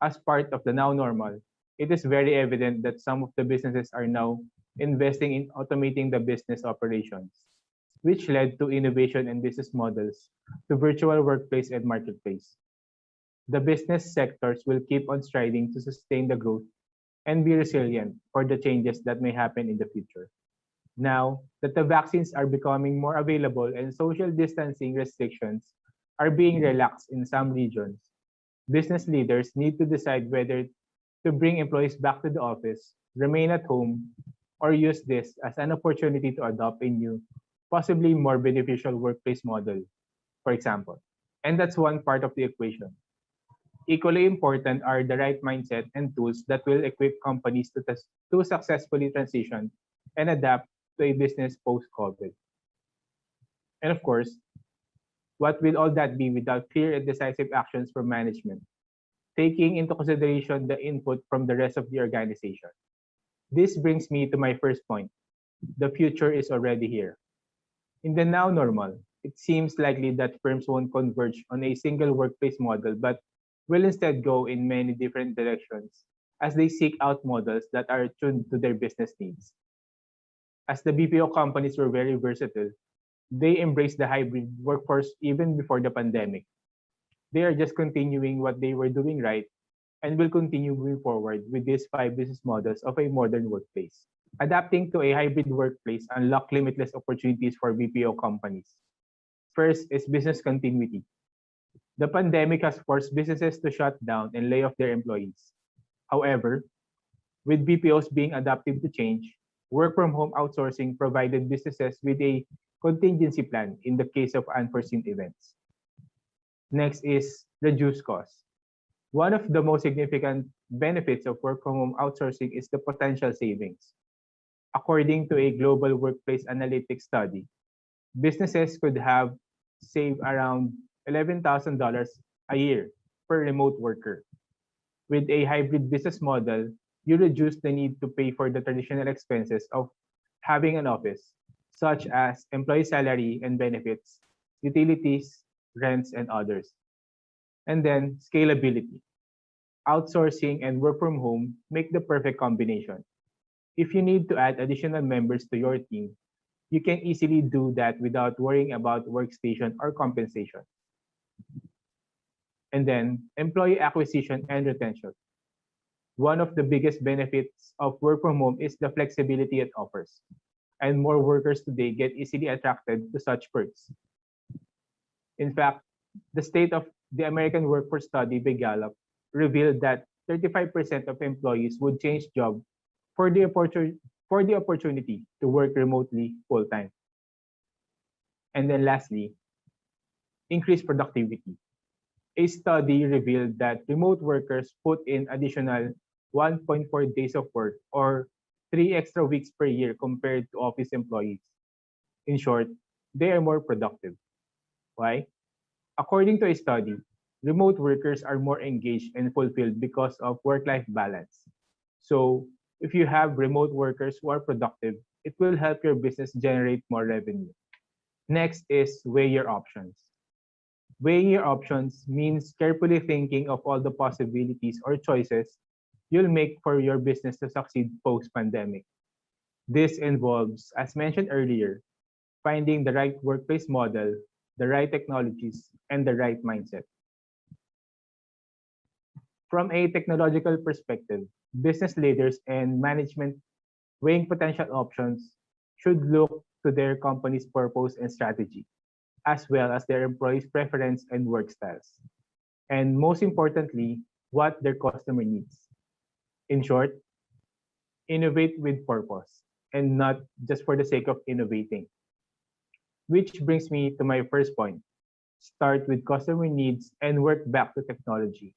As part of the now normal, it is very evident that some of the businesses are now investing in automating the business operations, which led to innovation and business models to virtual workplace and marketplace. The business sectors will keep on striving to sustain the growth and be resilient for the changes that may happen in the future. Now that the vaccines are becoming more available and social distancing restrictions are being relaxed in some regions, business leaders need to decide whether to bring employees back to the office, remain at home, or use this as an opportunity to adopt a new, possibly more beneficial workplace model, for example. And that's one part of the equation. Equally important are the right mindset and tools that will equip companies to successfully transition and adapt to a business post-COVID. And of course, what will all that be without clear and decisive actions from management, taking into consideration the input from the rest of the organization? This brings me to my first point. The future is already here. In the now normal, it seems likely that firms won't converge on a single workplace model, but will instead go in many different directions as they seek out models that are tuned to their business needs. As the BPO companies were very versatile, they embraced the hybrid workforce even before the pandemic. They are just continuing what they were doing right and will continue moving forward with these 5 business models of a modern workplace. Adapting to a hybrid workplace unlock limitless opportunities for BPO companies. First is business continuity. The pandemic has forced businesses to shut down and lay off their employees. However, with BPOs being adaptive to change, work from home outsourcing provided businesses with a contingency plan in the case of unforeseen events. Next is reduce costs. One of the most significant benefits of work from home outsourcing is the potential savings. According to a global workplace analytics study, businesses could have saved around $11,000 a year per remote worker. With a hybrid business model, you reduce the need to pay for the traditional expenses of having an office, such as employee salary and benefits, utilities, rents, and others. And then scalability. Outsourcing and work from home make the perfect combination. If you need to add additional members to your team, you can easily do that without worrying about workstation or compensation. And then employee acquisition and retention. One of the biggest benefits of work from home is the flexibility it offers, and more workers today get easily attracted to such perks. In fact, the State of the American Workforce Study by Gallup revealed that 35% of employees would change job for the opportunity to work remotely full-time. And then lastly, increase productivity. A study revealed that remote workers put in additional 1.4 days of work or 3 extra weeks per year compared to office employees. In short, they are more productive. Why? According to a study, remote workers are more engaged and fulfilled because of work-life balance. So, if you have remote workers who are productive, it will help your business generate more revenue. Next is weigh your options. Weighing your options means carefully thinking of all the possibilities or choices you'll make for your business to succeed post-pandemic. This involves, as mentioned earlier, finding the right workplace model, the right technologies, and the right mindset. From a technological perspective, business leaders and management weighing potential options should look to their company's purpose and strategy, as well as their employees' preference and work styles. And most importantly, what their customer needs. In short, innovate with purpose and not just for the sake of innovating. Which brings me to my first point. Start with customer needs and work back to technology.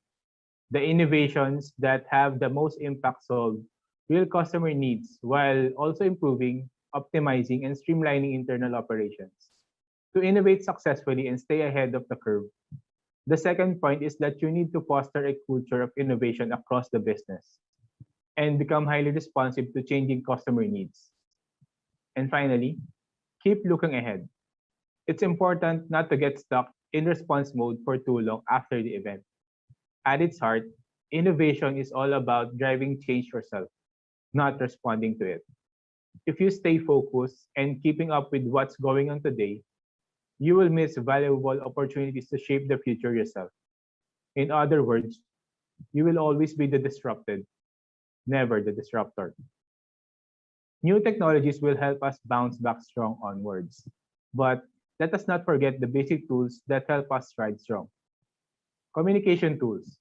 The innovations that have the most impact solve real customer needs while also improving, optimizing, and streamlining internal operations. To innovate successfully and stay ahead of the curve, the second point is that you need to foster a culture of innovation across the business and become highly responsive to changing customer needs. And finally, keep looking ahead. It's important not to get stuck in response mode for too long after the event. At its heart, innovation is all about driving change yourself, not responding to it. If you stay focused and keeping up with what's going on today, you will miss valuable opportunities to shape the future yourself. In other words, you will always be the disrupted, never the disruptor. New technologies will help us bounce back strong onwards. But let us not forget the basic tools that help us ride strong. Communication tools.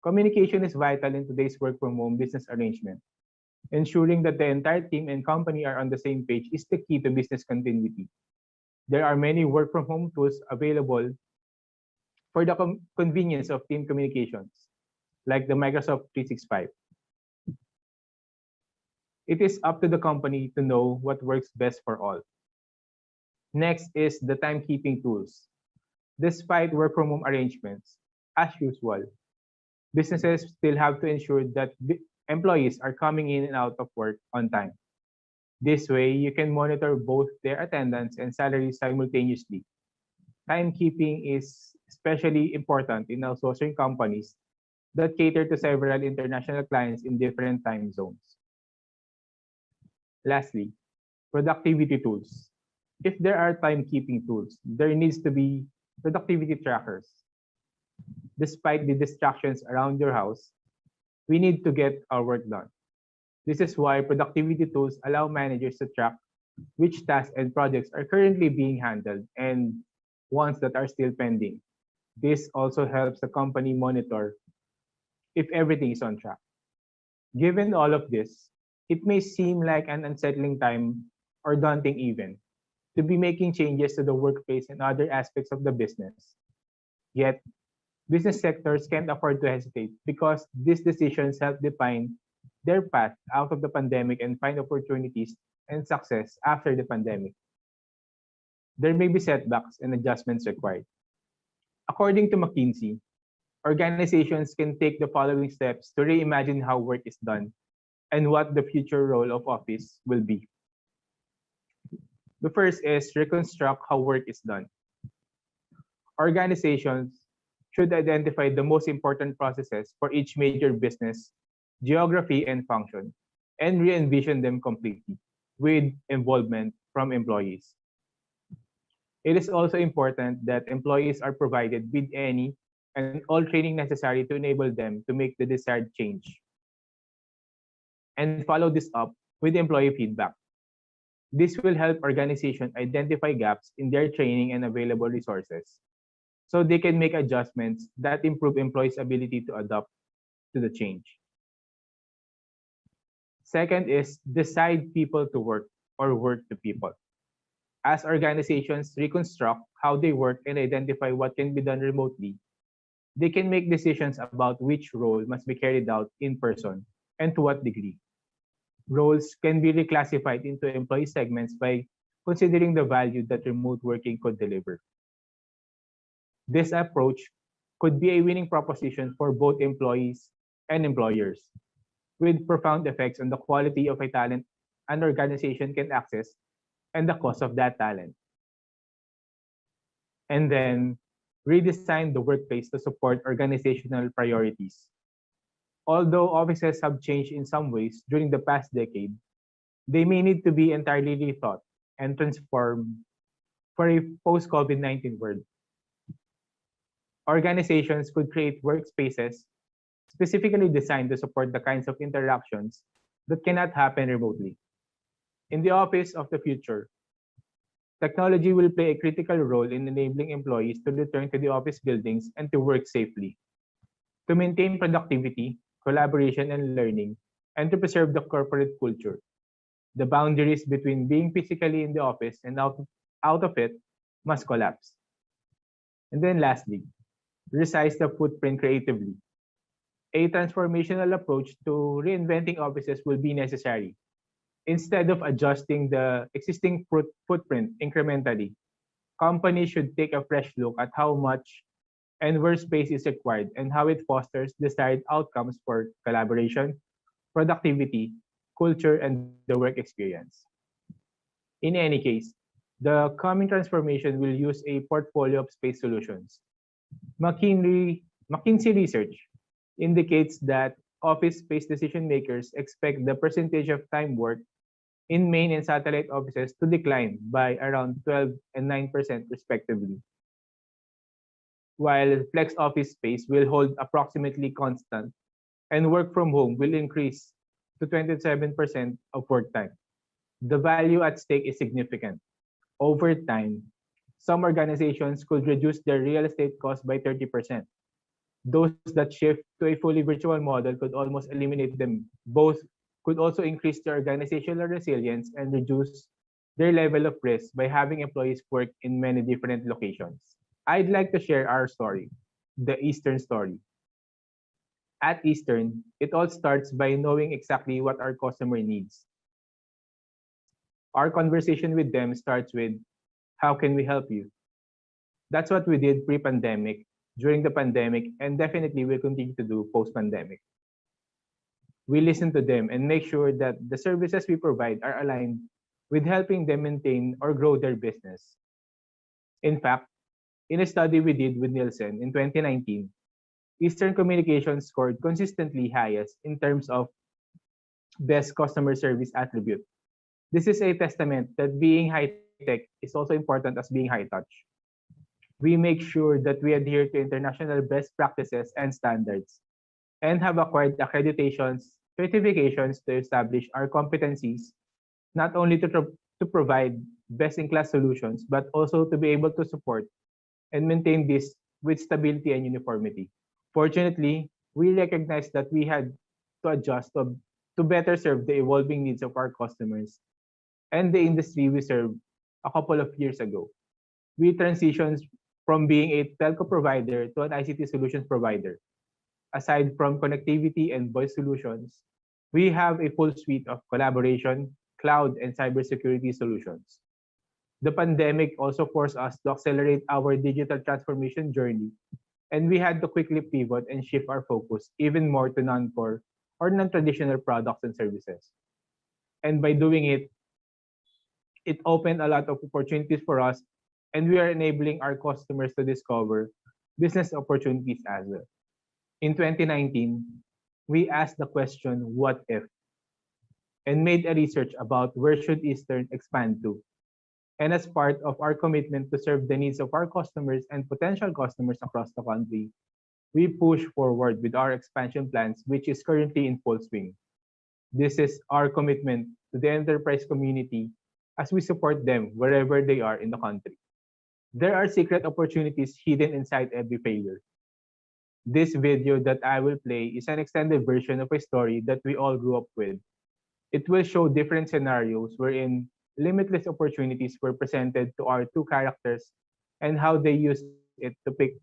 Communication is vital in today's work from home business arrangement. Ensuring that the entire team and company are on the same page is the key to business continuity. There are many work from home tools available for the convenience of team communications, like the Microsoft 365. It is up to the company to know what works best for all. Next is the timekeeping tools. Despite work from home arrangements, as usual, businesses still have to ensure that employees are coming in and out of work on time. This way, you can monitor both their attendance and salary simultaneously. Timekeeping is especially important in outsourcing companies that cater to several international clients in different time zones. Lastly, productivity tools. If there are timekeeping tools, there needs to be productivity trackers. Despite the distractions around your house, we need to get our work done. This is why productivity tools allow managers to track which tasks and projects are currently being handled and ones that are still pending. This also helps the company monitor if everything is on track. Given all of this, it may seem like an unsettling time or daunting even to be making changes to the workplace and other aspects of the business. Yet, business sectors can't afford to hesitate because these decisions help define their path out of the pandemic and find opportunities and success after the pandemic. There may be setbacks and adjustments required. According to McKinsey, organizations can take the following steps to reimagine how work is done and what the future role of office will be. The first is reconstruct how work is done. Organizations should identify the most important processes for each major business, geography, and function, and re-envision them completely with involvement from employees. It is also important that employees are provided with any and all training necessary to enable them to make the desired change. And follow this up with employee feedback. This will help organizations identify gaps in their training and available resources so they can make adjustments that improve employees' ability to adapt to the change. Second is decide people to work or work to people. As organizations reconstruct how they work and identify what can be done remotely, they can make decisions about which role must be carried out in person and to what degree. Roles can be reclassified into employee segments by considering the value that remote working could deliver. This approach could be a winning proposition for both employees and employers, with profound effects on the quality of a talent an organization can access and the cost of that talent. And then redesign the workplace to support organizational priorities. Although offices have changed in some ways during the past decade, they may need to be entirely rethought and transformed for a post-COVID-19 world. Organizations could create workspaces specifically designed to support the kinds of interactions that cannot happen remotely. In the office of the future, technology will play a critical role in enabling employees to return to the office buildings and to work safely, to maintain productivity, collaboration, and learning, and to preserve the corporate culture. The boundaries between being physically in the office and out of it must collapse. And then lastly, resize the footprint creatively. A transformational approach to reinventing offices will be necessary. Instead of adjusting the existing footprint incrementally, companies should take a fresh look at how much and where space is required and how it fosters desired outcomes for collaboration, productivity, culture, and the work experience. In any case, the coming transformation will use a portfolio of space solutions. McKinsey research indicates that office space decision makers expect the percentage of time worked in main and satellite offices to decline by around 12 and 9% respectively, while flex office space will hold approximately constant and work from home will increase to 27% of work time. The value at stake is significant. Over time, some organizations could reduce their real estate costs by 30%. Those that shift to a fully virtual model could almost eliminate them. Both could also increase their organizational resilience and reduce their level of risk by having employees work in many different locations. I'd like to share our story, the Eastern story. At Eastern, it all starts by knowing exactly what our customer needs. Our conversation with them starts with, how can we help you? That's what we did pre-pandemic, during the pandemic, and definitely will continue to do post-pandemic. We listen to them and make sure that the services we provide are aligned with helping them maintain or grow their business. In fact, in a study we did with Nielsen in 2019, Eastern Communications scored consistently highest in terms of best customer service attribute. This is a testament that being high-tech is also important as being high-touch. We make sure that we adhere to international best practices and standards and have acquired accreditations, certifications to establish our competencies, not only to provide best-in-class solutions, but also to be able to support and maintain this with stability and uniformity. Fortunately, we recognize that we had to adjust to better serve the evolving needs of our customers and the industry we serve a couple of years ago. We transitioned from being a telco provider to an ICT solutions provider. Aside from connectivity and voice solutions, we have a full suite of collaboration, cloud, and cybersecurity solutions. The pandemic also forced us to accelerate our digital transformation journey, and we had to quickly pivot and shift our focus even more to non-core or non-traditional products and services. And by doing it, it opened a lot of opportunities for us, and we are enabling our customers to discover business opportunities as well. In 2019, we asked the question, what if? And made a research about where should Eastern expand to. And as part of our commitment to serve the needs of our customers and potential customers across the country, we push forward with our expansion plans, which is currently in full swing. This is our commitment to the enterprise community as we support them wherever they are in the country. There are secret opportunities hidden inside every failure. This video that I will play is an extended version of a story that we all grew up with. It will show different scenarios wherein limitless opportunities were presented to our two characters and how they used it to pick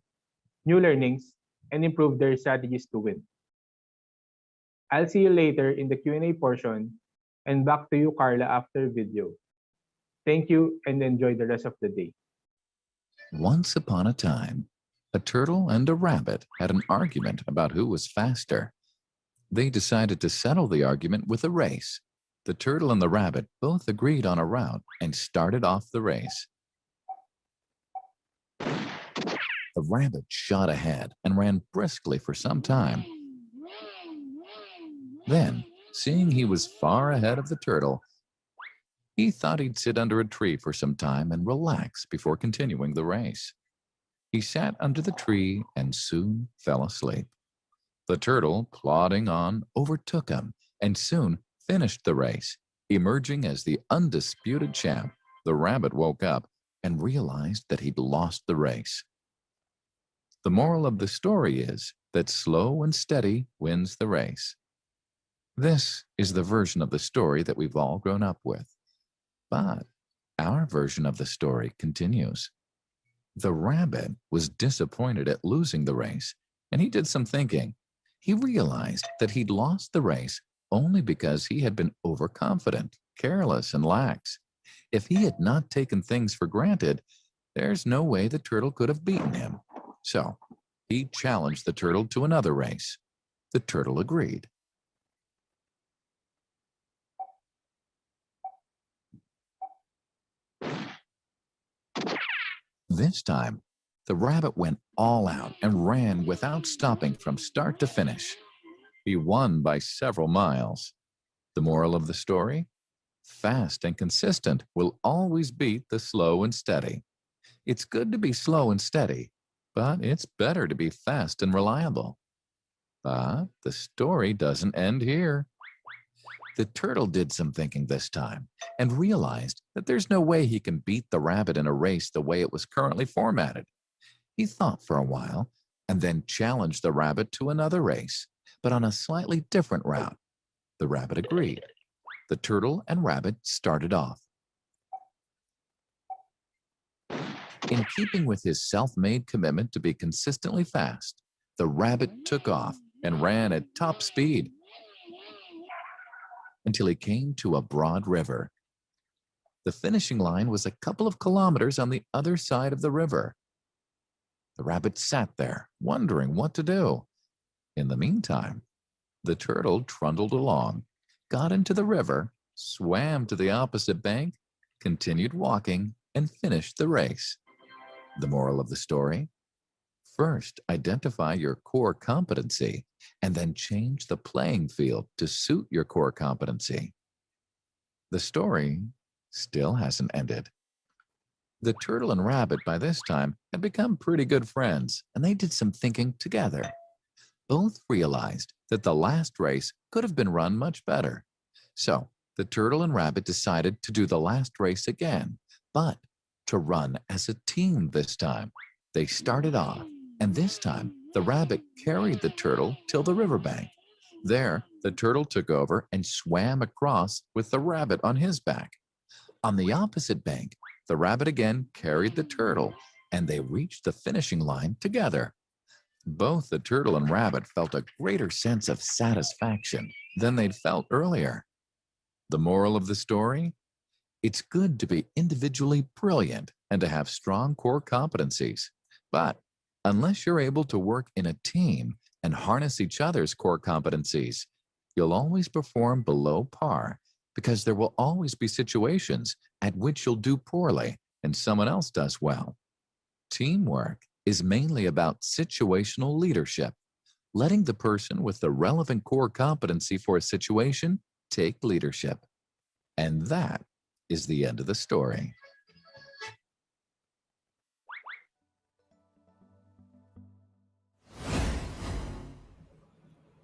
new learnings and improve their strategies to win. I'll see you later in the Q&A portion, and back to you, Carla, after video. Thank you and enjoy the rest of the day. Once upon a time, A turtle and a rabbit had an argument about who was faster. They decided to settle the argument with a race. The turtle and the rabbit both agreed on a route and started off the race. The rabbit shot ahead and ran briskly for some time. Then, seeing he was far ahead of the turtle, he thought he'd sit under a tree for some time and relax before continuing the race. He sat under the tree and soon fell asleep. The turtle, plodding on, overtook him and soon finished the race, emerging as the undisputed champ. The rabbit woke up and realized that he'd lost the race. The moral of the story is that slow and steady wins the race. This is the version of the story that we've all grown up with. But our version of the story continues. The rabbit was disappointed at losing the race, and he did some thinking. He realized that he'd lost the race only because he had been overconfident, careless, and lax. If he had not taken things for granted, there's no way the turtle could have beaten him. So he challenged the turtle to another race. The turtle agreed. This time, the rabbit went all out and ran without stopping from start to finish. He won by several miles. The moral of the story? Fast and consistent will always beat the slow and steady. It's good to be slow and steady, but it's better to be fast and reliable. But the story doesn't end here. The turtle did some thinking this time and realized that there's no way he can beat the rabbit in a race the way it was currently formatted. He thought for a while and then challenged the rabbit to another race, but on a slightly different route. The rabbit agreed. The turtle and rabbit started off. In keeping with his self-made commitment to be consistently fast, the rabbit took off and ran at top speed until he came to a broad river. The finishing line was a couple of kilometers on the other side of the river. The rabbit sat there, wondering what to do. In the meantime, the turtle trundled along, got into the river, swam to the opposite bank, continued walking, and finished the race. The moral of the story? First, identify your core competency and then change the playing field to suit your core competency. The story still hasn't ended. The turtle and rabbit by this time had become pretty good friends, and they did some thinking together. Both realized that the last race could have been run much better. So the turtle and rabbit decided to do the last race again, but to run as a team this time. They started off, and this time the rabbit carried the turtle till the riverbank. There, the turtle took over and swam across with the rabbit on his back. On the opposite bank, the rabbit again carried the turtle, and they reached the finishing line together. Both the turtle and rabbit felt a greater sense of satisfaction than they'd felt earlier. The moral of the story? It's good to be individually brilliant and to have strong core competencies. But unless you're able to work in a team and harness each other's core competencies, you'll always perform below par because there will always be situations at which you'll do poorly and someone else does well. Teamwork is mainly about situational leadership, letting the person with the relevant core competency for a situation take leadership. And that is the end of the story.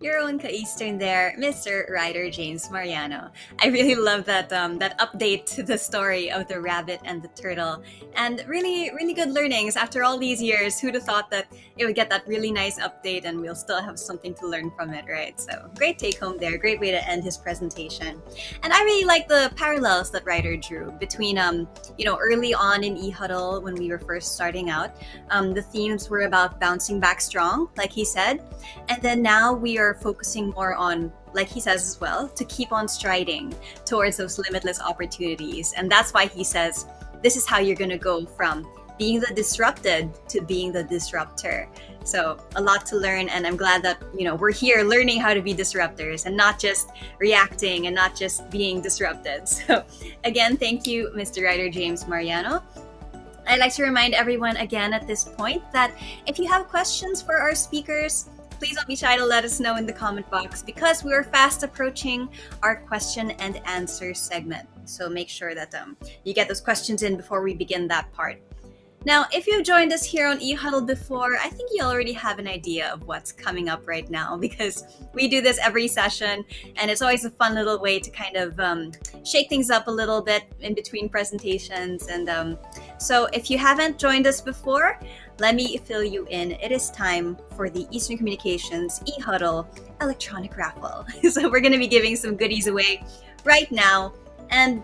Your own ka-Eastern there, Mr. Ryder James Mariano. I really love that that update to the story of the rabbit and the turtle, and really, really good learnings after all these years. Who'd have thought that it would get that really nice update and we'll still have something to learn from it, right? So great take home there. Great way to end his presentation. And I really like the parallels that Ryder drew between early on in E-Huddle when we were first starting out. The themes were about bouncing back strong, like he said, and then now we are focusing more on, like he says as well, to keep on striding towards those limitless opportunities. And that's why he says this is how you're going to go from being the disrupted to being the disruptor. So a lot to learn, and I'm glad that we're here learning how to be disruptors and not just reacting and not just being disrupted. So again, thank you, Mr. Writer James Mariano. I'd like to remind everyone again at this point that if you have questions for our speakers, please don't be shy to let us know in the comment box, because we are fast approaching our question and answer segment. So make sure that you get those questions in before we begin that part. Now, if you've joined us here on E-Huddle before, I think you already have an idea of what's coming up right now, because we do this every session, and it's always a fun little way to kind of shake things up a little bit in between presentations. And so if you haven't joined us before, let me fill you in. It is time for the Eastern Communications E-Huddle electronic raffle. So we're going to be giving some goodies away right now. And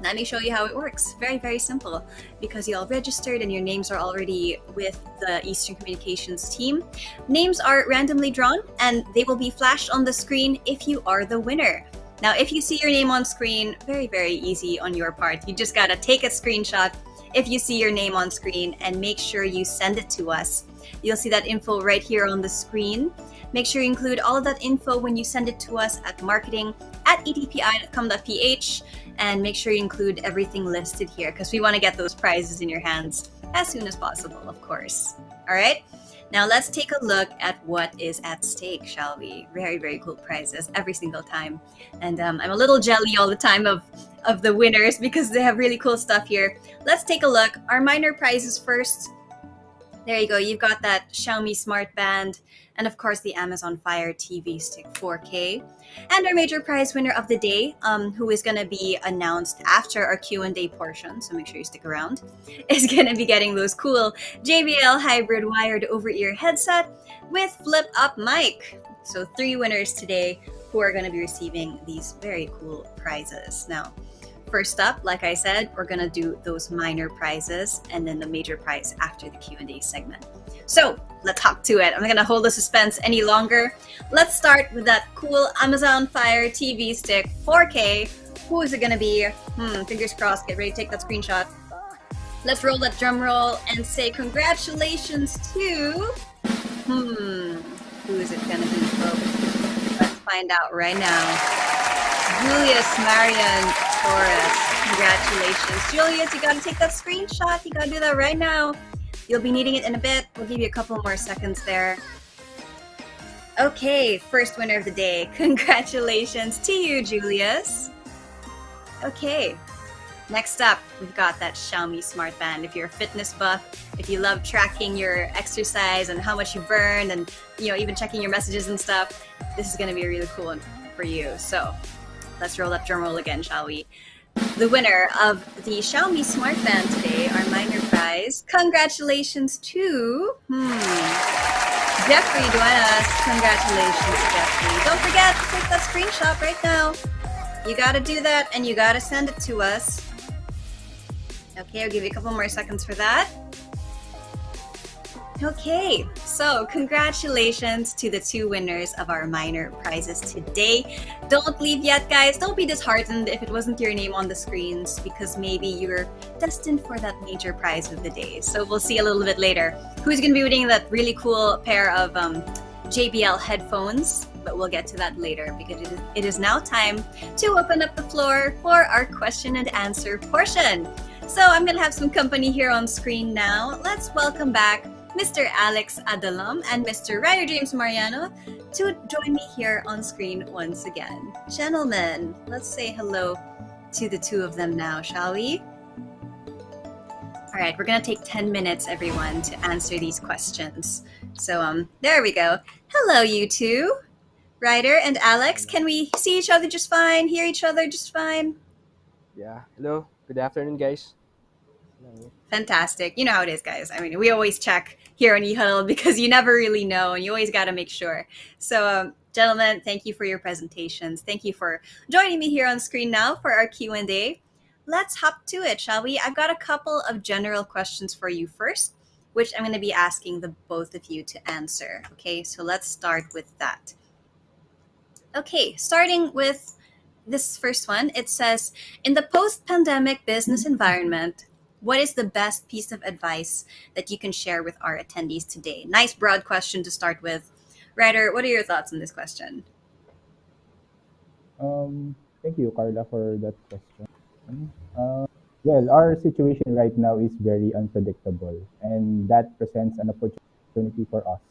let me show you how it works. Very, very simple. Because you all registered and your names are already with the Eastern Communications team, names are randomly drawn and they will be flashed on the screen if you are the winner. Now, if you see your name on screen, very, very easy on your part. You just got to take a screenshot if you see your name on screen and make sure you send it to us. You'll see that info right here on the screen. Make sure you include all of that info when you send it to us at marketing@etpi.com.ph, and make sure you include everything listed here, because we want to get those prizes in your hands as soon as possible, of course. All right. Now let's take a look at what is at stake, shall we? Very, very cool prizes every single time. And I'm a little jelly all the time of the winners because they have really cool stuff here. Let's take a look. Our minor prizes first. There you go. You've got that Xiaomi Smart Band, and of course the Amazon Fire TV Stick 4K. And our major prize winner of the day, who is going to be announced after our Q&A portion, so make sure you stick around, is going to be getting those cool JBL hybrid wired over-ear headset with flip-up mic. So 3 winners today who are going to be receiving these very cool prizes. Now, first up, like I said, we're going to do those minor prizes and then the major prize after the Q&A segment. So let's hop to it. I'm not going to hold the suspense any longer. Let's start with that cool Amazon Fire TV Stick 4K. Who is it going to be? Fingers crossed. Get ready to take that screenshot. Let's roll that drum roll and say congratulations to... Who is it going to be, folks? Let's find out right now. Julius Marian Torres. Congratulations. Julius, you got to take that screenshot. You got to do that right now. You'll be needing it in a bit. We'll give you a couple more seconds there. Okay, first winner of the day. Congratulations to you, Julius. Okay, next up, we've got that Xiaomi Smart Band. If you're a fitness buff, if you love tracking your exercise and how much you burned and even checking your messages and stuff, this is going to be a really cool one for you. So let's roll that drum roll again, shall we? The winner of the Xiaomi Smart Band today, our minor prize. Congratulations to Jeffrey Duenas. Congratulations, Jeffrey. Don't forget to take that screenshot right now. You got to do that and you got to send it to us. Okay, I'll give you a couple more seconds for that. Okay, so congratulations to the 2 winners of our minor prizes today. Don't leave yet, guys. Don't be disheartened if it wasn't your name on the screens, because maybe you're destined for that major prize of the day. So we'll see a little bit later who's going to be winning that really cool pair of JBL headphones, but we'll get to that later, because it is now time to open up the floor for our question and answer portion. So I'm going to have some company here on screen now. Let's welcome back Mr. Alex Adalam and Mr. Writer James Mariano to join me here on screen once again. Gentlemen, let's say hello to the 2 of them now, shall we? All right, we're going to take 10 minutes, everyone, to answer these questions. So there we go. Hello, you 2. Ryder and Alex, can we see each other just fine, hear each other just fine? Yeah. Hello. Good afternoon, guys. Hello. Fantastic. You know how it is, guys. I mean, we always check here on E-Huddle because you never really know and you always got to make sure. So, gentlemen, thank you for your presentations. Thank you for joining me here on screen now for our Q&A. Let's hop to it, shall we? I've got a couple of general questions for you first, which I'm going to be asking the both of you to answer. Okay, so let's start with that. Okay, starting with this first one, it says, in the post-pandemic business environment, what is the best piece of advice that you can share with our attendees today? Nice broad question to start with. Ryder, what are your thoughts on this question? Thank you, Carla, for that question. Well, our situation right now is very unpredictable, and that presents an opportunity for us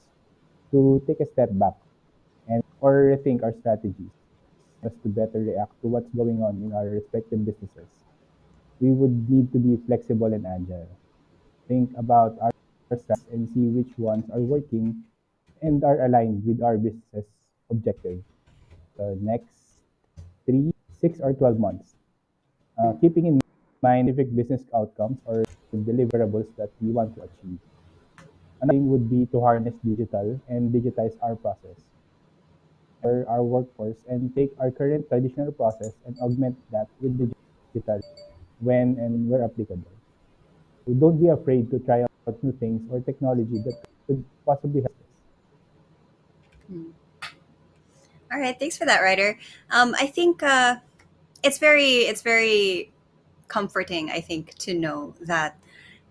to take a step back and or rethink our strategies as to better react to what's going on in our respective businesses. We would need to be flexible and agile. Think about our strategies and see which ones are working and are aligned with our business objectives the next 3, 6, or 12 months. Keeping in mind specific business outcomes or deliverables that we want to achieve. Another thing would be to harness digital and digitize our process, our workforce, and take our current traditional process and augment that with digital when and where applicable. So don't be afraid to try out new things or technology that could possibly help us. Hmm. All right, thanks for that, Ryder. I think it's very comforting, I think, to know that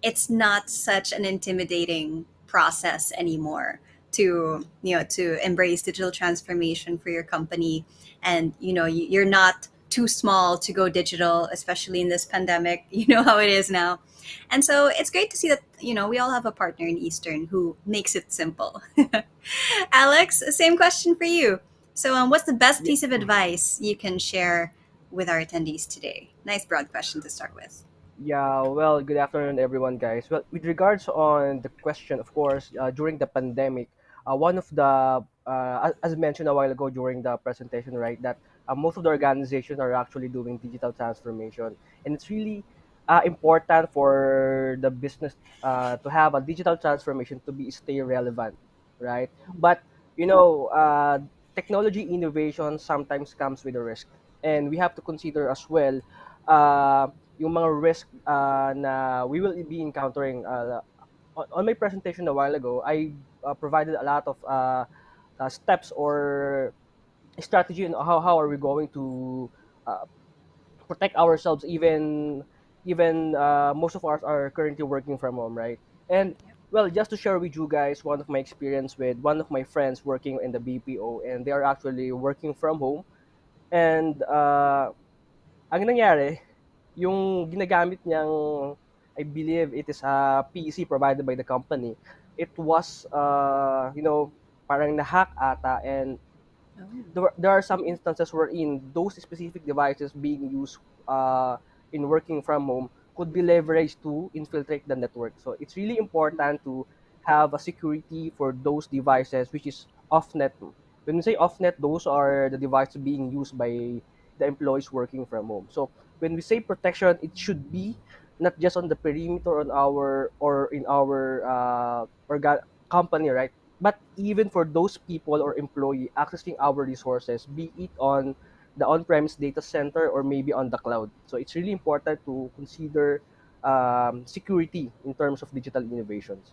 it's not such an intimidating process anymore to to embrace digital transformation for your company. And you're not too small to go digital, especially in this pandemic. You know how it is now. And so it's great to see that we all have a partner in Eastern who makes it simple. Alex, same question for you. So what's the best piece of advice you can share with our attendees today? Nice broad question to start with. Yeah, well, good afternoon, everyone, guys. Well, with regards on the question, of course, during the pandemic, one of the, as mentioned a while ago during the presentation, right, that most of the organizations are actually doing digital transformation, and it's really important for the business to have a digital transformation to be stay relevant, right? But you know, technology innovation sometimes comes with a risk, and we have to consider as well. Yung mga risk na we will be encountering on my presentation a while ago, I provided a lot of steps or strategy on how are we going to uh, protect ourselves even most of us are currently working from home, right? And well, just to share with you guys one of my experience with one of my friends working in the BPO, and they are actually working from home. And ang nangyari, yung ginagamit niyang, I believe it is a PC provided by the company. It was, parang na-hack ata, and there are some instances wherein those specific devices being used in working from home could be leveraged to infiltrate the network. So it's really important to have a security for those devices, which is off-net. When we say off-net, those are the devices being used by the employees working from home. So when we say protection, it should be not just on the perimeter on our or in our company, right? But even for those people or employee accessing our resources, be it on the on-premise data center or maybe on the cloud. So it's really important to consider security in terms of digital innovations.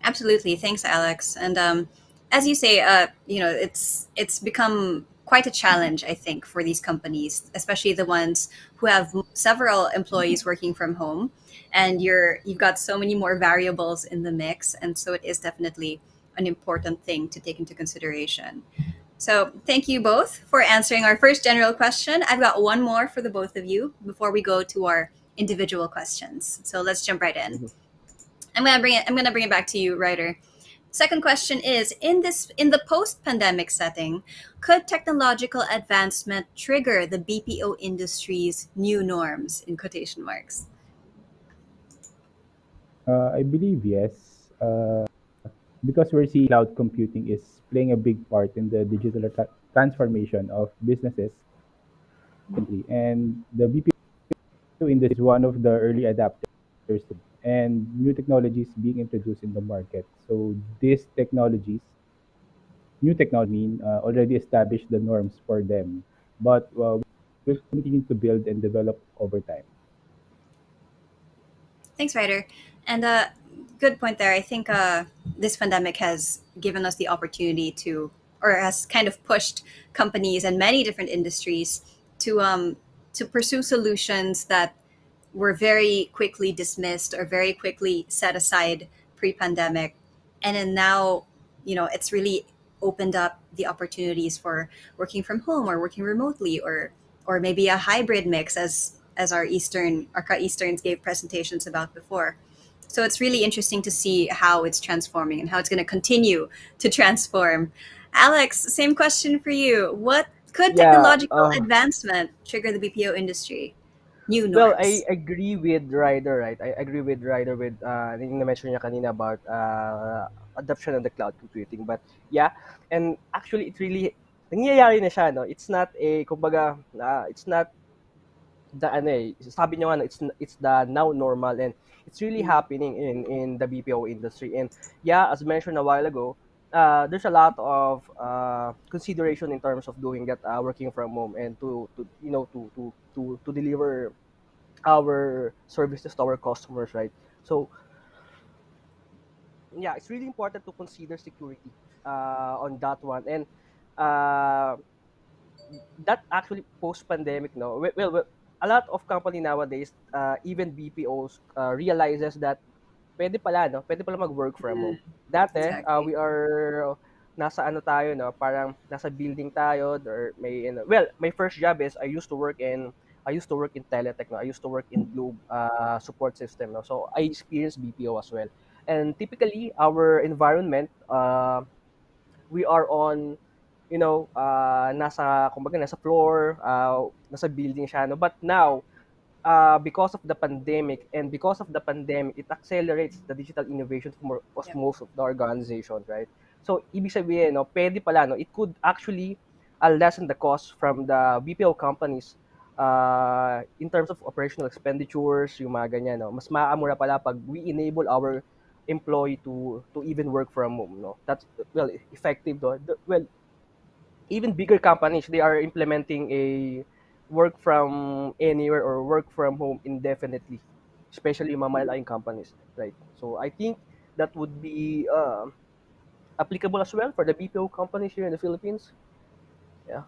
Absolutely, thanks, Alex. And as you say, it's become quite a challenge, I think, for these companies, especially the ones who have several employees working from home, and you've got so many more variables in the mix, and so it is definitely an important thing to take into consideration. So thank you both for answering our first general question. I've got one more for the both of you before we go to our individual questions. So let's jump right in. Mhm. I'm gonna bring it back to you, Ryder. Second question is in the post-pandemic setting, could technological advancement trigger the BPO industry's new norms in quotation marks? I believe yes, because we're seeing cloud computing is playing a big part in the digital transformation of businesses currently, and the BPO industry is one of the early adapters to it, and new technologies being introduced in the market. So these technologies, new technology, already established the norms for them, but we'll continue to build and develop over time. Thanks, Ryder. And good point there. I think this pandemic has given us the opportunity to, or has kind of pushed companies and many different industries to pursue solutions that were very quickly dismissed or very quickly set aside pre-pandemic, and then now, it's really opened up the opportunities for working from home or working remotely, or maybe a hybrid mix, as our Easterns gave presentations about before. So it's really interesting to see how it's transforming and how it's going to continue to transform. Alex, same question for you. What could Yeah. technological advancement trigger the BPO industry? New Well, I norms. agree with Ryder, right? I agree with Ryder with yung na-mention niya kanina about adoption of the cloud computing. But yeah, and actually it really nangyayari na siya, no? It's not a kumbaga it's not the ano eh, sabi niyo nga, no, it's the now normal, and it's really happening in the BPO industry. And yeah, as mentioned a while ago, there's a lot of consideration in terms of doing that, working from home, and to to deliver our services to our customers, right? So yeah, it's really important to consider security on that one. And uh, that actually post-pandemic, no, a lot of company nowadays, even BPOs, realizes that pwede pala mag-work from home. Dati, Exactly. we are nasa ano tayo, no, parang nasa building tayo, or may, well, my first job is I used to work in Teletech, no. I used to work in Globe support system, no. So I experienced BPO as well. And typically, our environment, we are on, nasa, kumbaga, nasa floor, nasa building siya, no. But now, because of the pandemic, it accelerates the digital innovation of Yep. most of the organizations, right? So, ibig sabihin, no, pwede pala, no, it could actually lessen the cost from the BPO companies in terms of operational expenditures, yung mga ganyan, no. Mas maamura pala pag we enable our employee to even work from home, no. That's, well, effective, no. Well, even bigger companies, they are implementing a work from anywhere or work from home indefinitely, especially yung mga malaking companies, right? So I think that would be applicable as well for the BPO companies here in the Philippines. Yeah.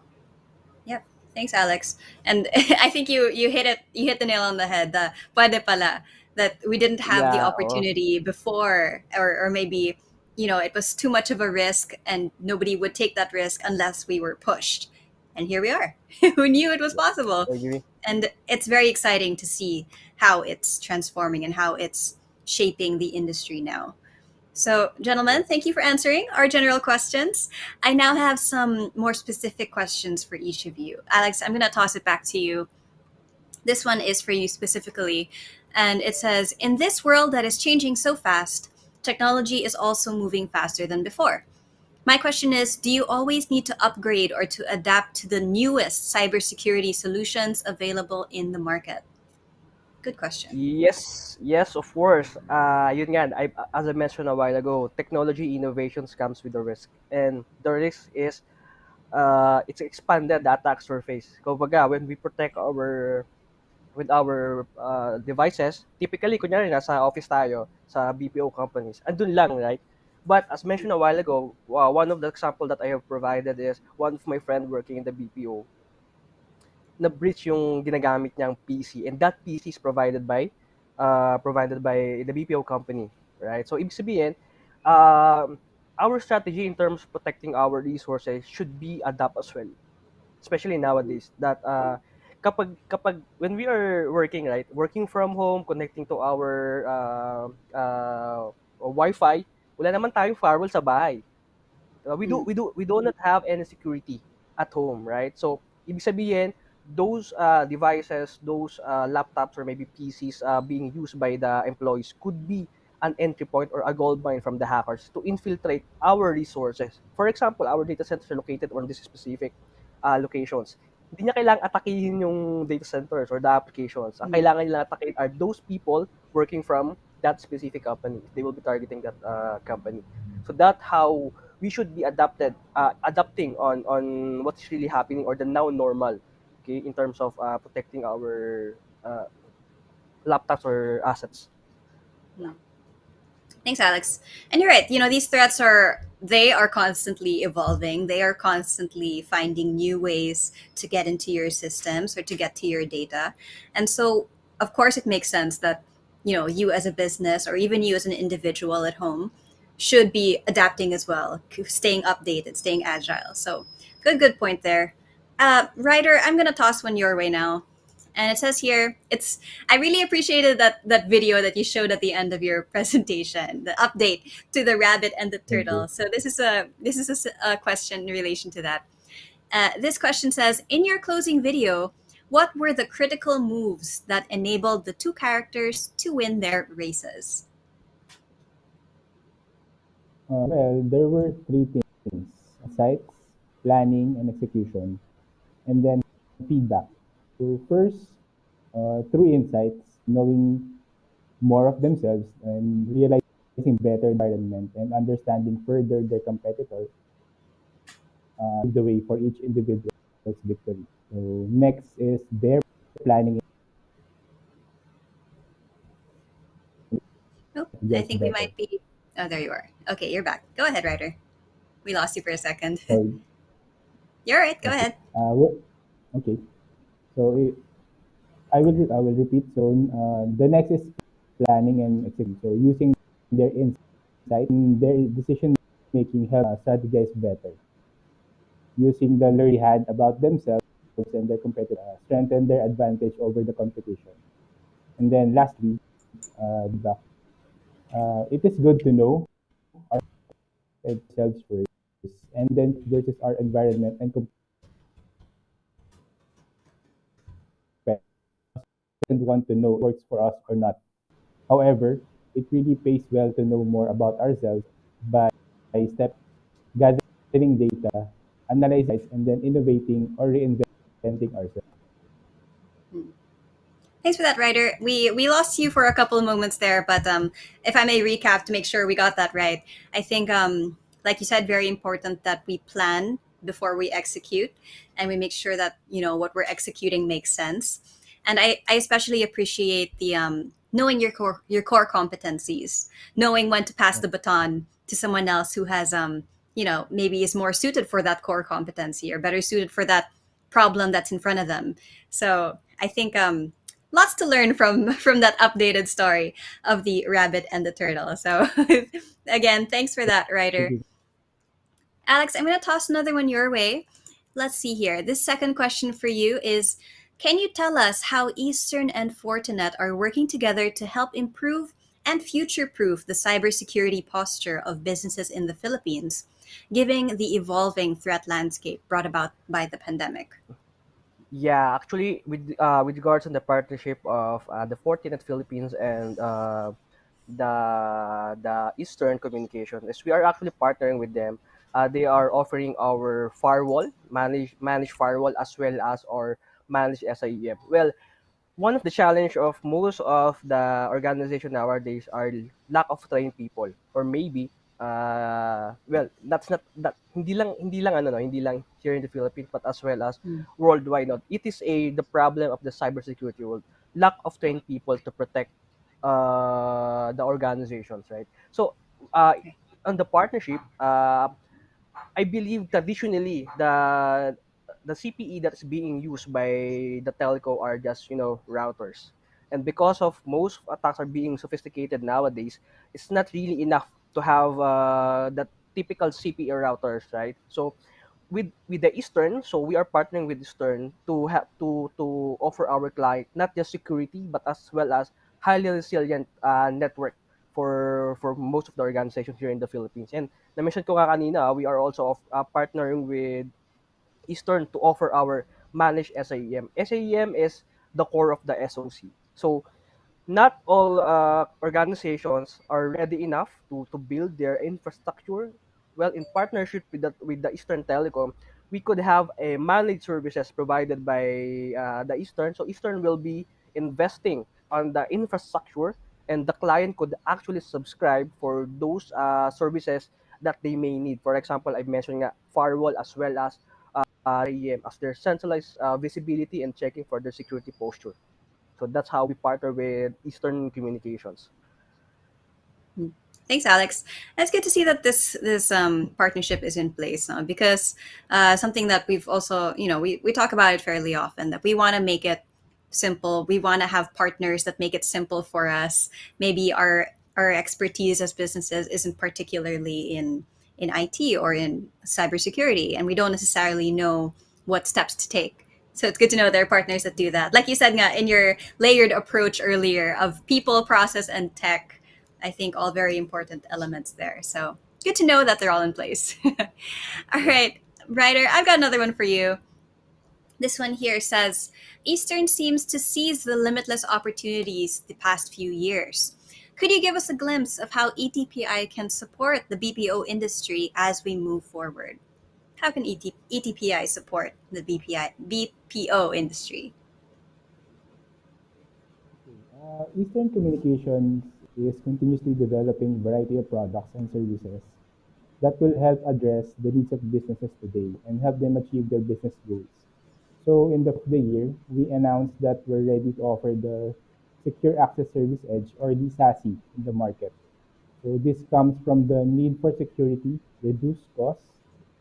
Yep. Thanks, Alex. And I think you hit the nail on the head. The pwede pala, that we didn't have the Yeah. Oh, opportunity before, or maybe, it was too much of a risk and nobody would take that risk unless we were pushed. And here we are. Who knew it was possible? I agree. And it's very exciting to see how it's transforming and how it's shaping the industry now. So, gentlemen, thank you for answering our general questions. I now have some more specific questions for each of you. Alex, I'm going to toss it back to you. This one is for you specifically. And it says, in this world that is changing so fast, technology is also moving faster than before. My question is, do you always need to upgrade or to adapt to the newest cybersecurity solutions available in the market? Good question. Yes, yes, of course. Yun nga, as I mentioned a while ago, technology innovations comes with a risk. And the risk is it's expanded the attack surface. Kumbaga, when we protect our with our devices, typically, kunyari, nasa office tayo, sa BPO companies, andun lang, right? But as mentioned a while ago, one of the example that I have provided is one of my friend working in the BPO, na-breach yung ginagamit niyang PC, and that PC is provided by the BPO company, right? So, ibig sabihin, our strategy in terms of protecting our resources should be adapt as well, especially nowadays, that kapag when we are working, right, working from home, connecting to our Wi-Fi, wala naman tayong firewall sa bahay. Mm. We do not have any security at home, right? So ibig sabihin, those devices, those laptops or maybe PCs being used by the employees could be an entry point or a gold mine from the hackers to infiltrate our resources. For example, our data centers are located on this specific locations. Hindi niya kailangang atakihin yung data centers or the applications. Ang Mm. kailangan nila atakihin are those people working from that specific company. They will be targeting that company. So that how we should be adapting on what's really happening or the now normal, okay, in terms of protecting our laptops or assets. Mm. Thanks, Alex. And you're right. These threats they are constantly evolving. They are constantly finding new ways to get into your systems or to get to your data. And so, of course, it makes sense that you as a business or even you as an individual at home should be adapting as well, staying updated, staying agile. So good point there. Ryder, I'm gonna toss one your way now. And it says here, it's I really appreciated that video that you showed at the end of your presentation, the update to the rabbit and the Thank turtle. you. So this is a question in relation to that. This question says, in your closing video, what were the critical moves that enabled the two characters to win their races? Well, there were three things: sites, planning, and execution, and then feedback. So first, through insights, knowing more of themselves and realizing better environment and understanding further their competitors, the way for each individual's victory. So next is their planning Oh, I gets think we better. might be. Oh, there you are. Okay, you're back. Go ahead, Ryder. We lost you for a second. So You're all right. Go okay, ahead. okay. So I will repeat. So the next is planning and execution. So using their insight and their decision making help strategize better. Using the learning they had about themselves and their competitors strengthen their advantage over the competition. And then lastly, feedback. It is good to know ourselves first, and then versus our environment and compare and want to know works for us or not. However, it really pays well to know more about ourselves by step gathering data, analyzing insights, and then innovating or reinventing ourselves. Thanks for that, Ryder. We lost you for a couple of moments there, but if I may recap to make sure we got that right, I think like you said, very important that we plan before we execute, and we make sure that what we're executing makes sense. And I especially appreciate the knowing your core competencies, knowing when to pass the baton to someone else who has maybe is more suited for that core competency or better suited for that problem that's in front of them. So I think lots to learn from that updated story of the rabbit and the turtle. So again, thanks for that, Thank Ryder. you. Alex, I'm going to toss another one your way. Let's see here. This second question for you is, can you tell us how Eastern and Fortinet are working together to help improve and future-proof the cybersecurity posture of businesses in the Philippines, given the evolving threat landscape brought about by the pandemic? Yeah, actually, with regards on the partnership of the Fortinet Philippines and the Eastern Communication, is we are actually partnering with them. They are offering our firewall, managed firewall, as well as our managed SIEM. Well, one of the challenge of most of the organization nowadays are lack of trained people, or maybe well, that's not that hindi lang ano no, hindi lang here in the Philippines but as well as worldwide. No? It is the problem of the cybersecurity world, lack of trained people to protect the organizations, right? So uh, on the partnership, I believe traditionally the CPE that's being used by the telco are just routers, and because of most attacks are being sophisticated nowadays, it's not really enough to have the typical CPE routers, right? So with the Eastern, so we are partnering with Eastern to have to offer our client not just security but as well as highly resilient network for most of the organizations here in the Philippines. And na-mention ko nga kanina, we are also partnering with Eastern to offer our managed SIEM. SIEM is the core of the SOC. So not all organizations are ready enough to build their infrastructure. Well, in partnership with the Eastern Telecom, we could have a managed services provided by the Eastern. So Eastern will be investing on the infrastructure, and the client could actually subscribe for those services that they may need. For example, I mentioned nga, firewall as well as IEM as their centralized visibility and checking for their security posture. So that's how we partner with Eastern Communications. Thanks, Alex. It's good to see that this partnership is in place because something that we've also we talk about it fairly often, that we want to make it simple. We want to have partners that make it simple for us. Maybe our expertise as businesses isn't particularly in IT or in cybersecurity, and we don't necessarily know what steps to take. So it's good to know there are partners that do that. Like you said, nga, in your layered approach earlier of people, process, and tech, I think all very important elements there. So good to know that they're all in place. All right, Ryder, I've got another one for you. This one here says Eastern seems to seize the limitless opportunities the past few years. Could you give us a glimpse of how ETPI can support the BPO industry as we move forward? How can ETPI support the BPO industry? Eastern Communications is continuously developing a variety of products and services that will help address the needs of businesses today and help them achieve their business goals. So in the year, we announced that we're ready to offer the Secure Access Service Edge or the SASE in the market. So this comes from the need for security, reduced costs,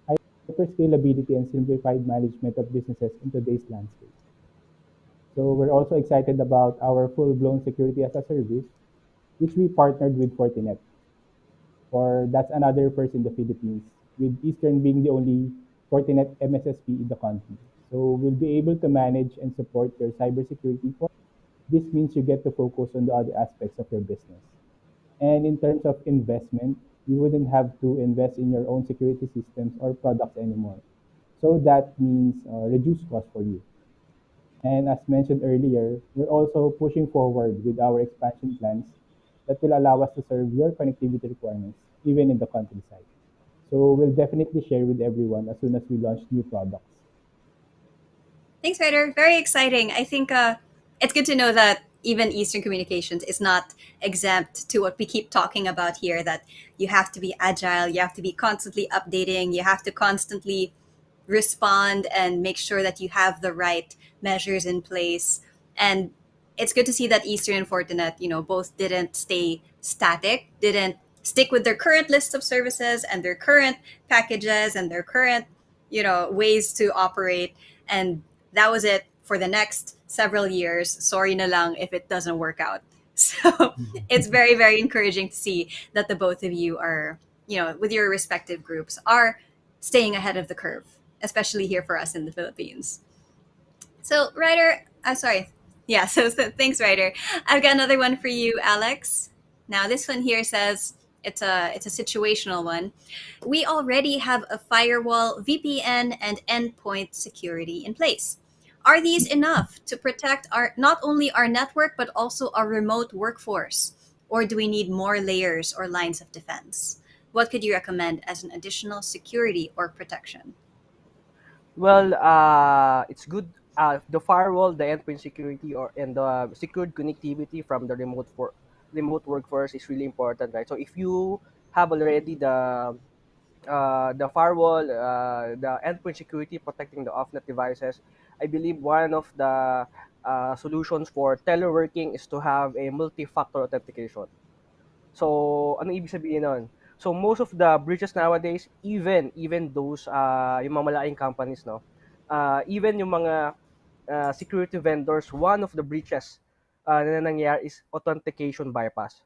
hyper scalability, and simplified management of businesses in today's landscape. So we're also excited about our full-blown security as a service, which we partnered with Fortinet. Or that's another first in the Philippines, with Eastern being the only Fortinet MSSP in the country. So we'll be able to manage and support your cybersecurity. This means you get to focus on the other aspects of your business. And in terms of investment, you wouldn't have to invest in your own security systems or products anymore. So that means reduced cost for you. And as mentioned earlier, we're also pushing forward with our expansion plans that will allow us to serve your connectivity requirements, even in the countryside. So we'll definitely share with everyone as soon as we launch new products. Thanks, Ryder. Very exciting. I think it's good to know that even Eastern Communications is not exempt to what we keep talking about here, that you have to be agile, you have to be constantly updating, you have to constantly respond and make sure that you have the right measures in place. And it's good to see that Eastern and Fortinet, both didn't stay static, didn't stick with their current list of services and their current packages and their current, ways to operate. And that was it for the next several years. Sorry na lang if it doesn't work out. So it's very, very encouraging to see that the both of you are, with your respective groups, are staying ahead of the curve, especially here for us in the Philippines. So, Ryder, sorry. Yeah, so thanks, Ryder. I've got another one for you, Alex. Now, this one here says it's a situational one. We already have a firewall, VPN, and endpoint security in place. Are these enough to protect our not only our network but also our remote workforce? Or do we need more layers or lines of defense? What could you recommend as an additional security or protection? Well, it's good. The firewall, the endpoint security, and the secured connectivity from the remote workforce is really important, right? So if you have already the firewall, the endpoint security protecting the off-net devices, I believe one of the solutions for teleworking is to have a multi-factor authentication. So, ano ibig sabihin nun? So, most of the breaches nowadays, even those, yung mga malaking companies, no? Even yung mga security vendors, one of the breaches na nangyayari is authentication bypass.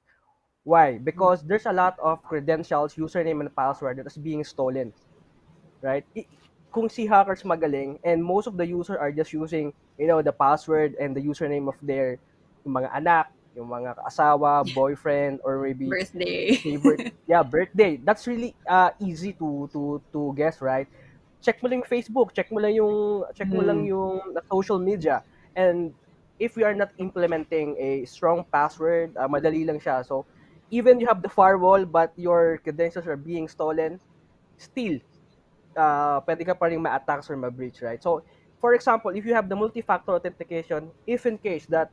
Why? Because there's a lot of credentials, username, and password that is being stolen, right? Kung si hackers magaling and most of the user are just using, the password and the username of their yung mga anak, yung mga asawa, boyfriend, or maybe Birthday. favorite, yeah, birthday. That's really easy to guess, right? Check mo lang yung Facebook, check mo lang yung social media. And if we are not implementing a strong password, madali lang siya. So even you have the firewall but your credentials are being stolen, still pwede ka pa rin ma-attacks or ma-breach, right? So, for example, if you have the multi-factor authentication, if in case that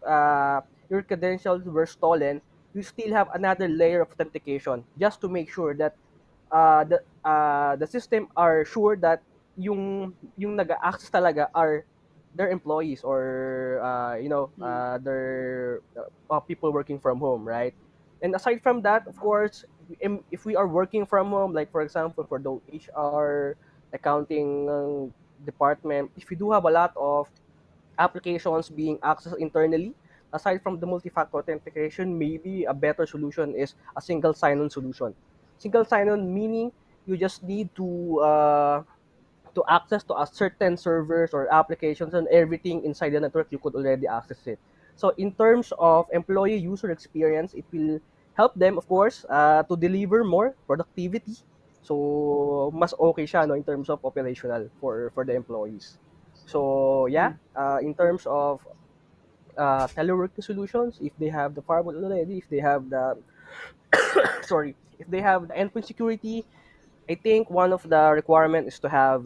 your credentials were stolen, you still have another layer of authentication just to make sure that the system are sure that yung nag-access talaga are their employees or their people working from home, right? And aside from that, of course, if we are working from home, like for example for the HR, accounting department, if you do have a lot of applications being accessed internally. Aside from the multi-factor authentication, maybe a better solution is a single sign-on solution. Single sign-on meaning you just need to access to a certain servers or applications and everything inside the network, you could already access it. So in terms of employee user experience, it will help them, of course, to deliver more productivity. So mas okay siya no in terms of operational for the employees. So yeah, in terms of teleworking solutions, if they have the firewall already, if they have the sorry, if they have the endpoint security, I think one of the requirement is to have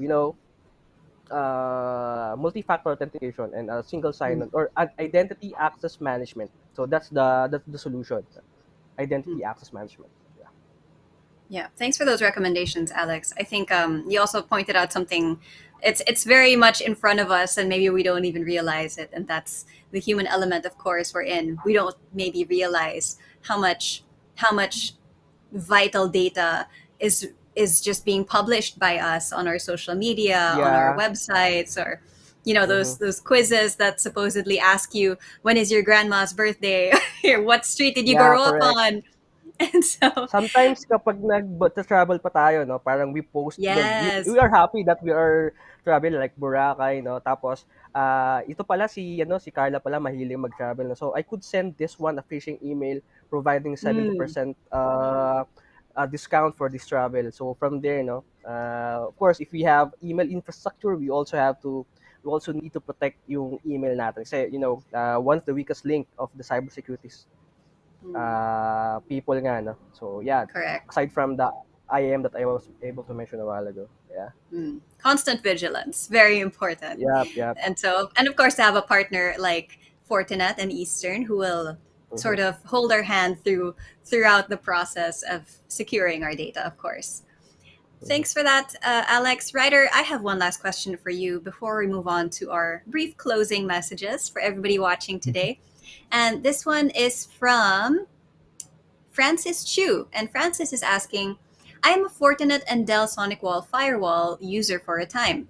multi-factor authentication and a single sign-on or an identity access management. So that's the solution. Identity access management. Yeah. Yeah, thanks for those recommendations, Alex. I think you also pointed out something. It's very much in front of us, and maybe we don't even realize it. And that's the human element, of course. We're in. We don't maybe realize how much vital data is just being published by us on our social media, on our Yeah. websites, or Mm-hmm. those quizzes that supposedly ask you when is your grandma's birthday, or what street did you Yeah, grow up correct. on, and so Sometimes kapag nag-travel pa tayo, no, parang we post, well, we yes. are happy that we are traveling like Boracay, no. Tapos ito pala si Carla pala mahilig mag-travel, no. So I could send this one a phishing email providing Mm, 70% discount for this travel. So from there, no, of course, if we have email infrastructure, we also need to protect yung email natin. Kasi, one of the weakest link of the cybersecurity mm, people nga, no? So, yeah, correct. aside from the IAM that I was able to mention a while ago. Yeah. Constant vigilance, very important. Yep, yep. And of course, to have a partner like Fortinet and Eastern who will Mhm. sort of hold our hand throughout the process of securing our data, of course. Mhm. Thanks for that, Alex. Ryder, I have one last question for you before we move on to our brief closing messages for everybody watching today. And this one is from Francis Chu. And Francis is asking, I am a Fortinet and Dell SonicWall firewall user for a time.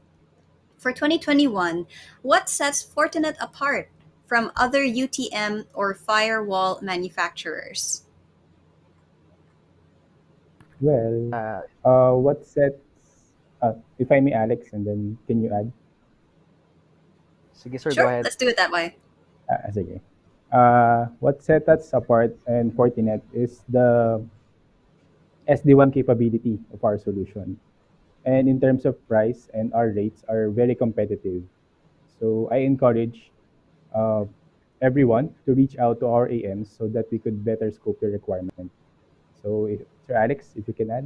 For 2021, what sets Fortinet apart from other UTM or firewall manufacturers? Well, Uh, what sets, if I may, Alex, and then can you add? Sige, sir, go Sure, ahead. let's do it that way. Sige. What sets us apart and Fortinet is the SD-WAN capability of our solution. And in terms of price, and our rates are very competitive. So I encourage uh, everyone to reach out to our AMs so that we could better scope your requirement. So, Sir Alex, if you can add.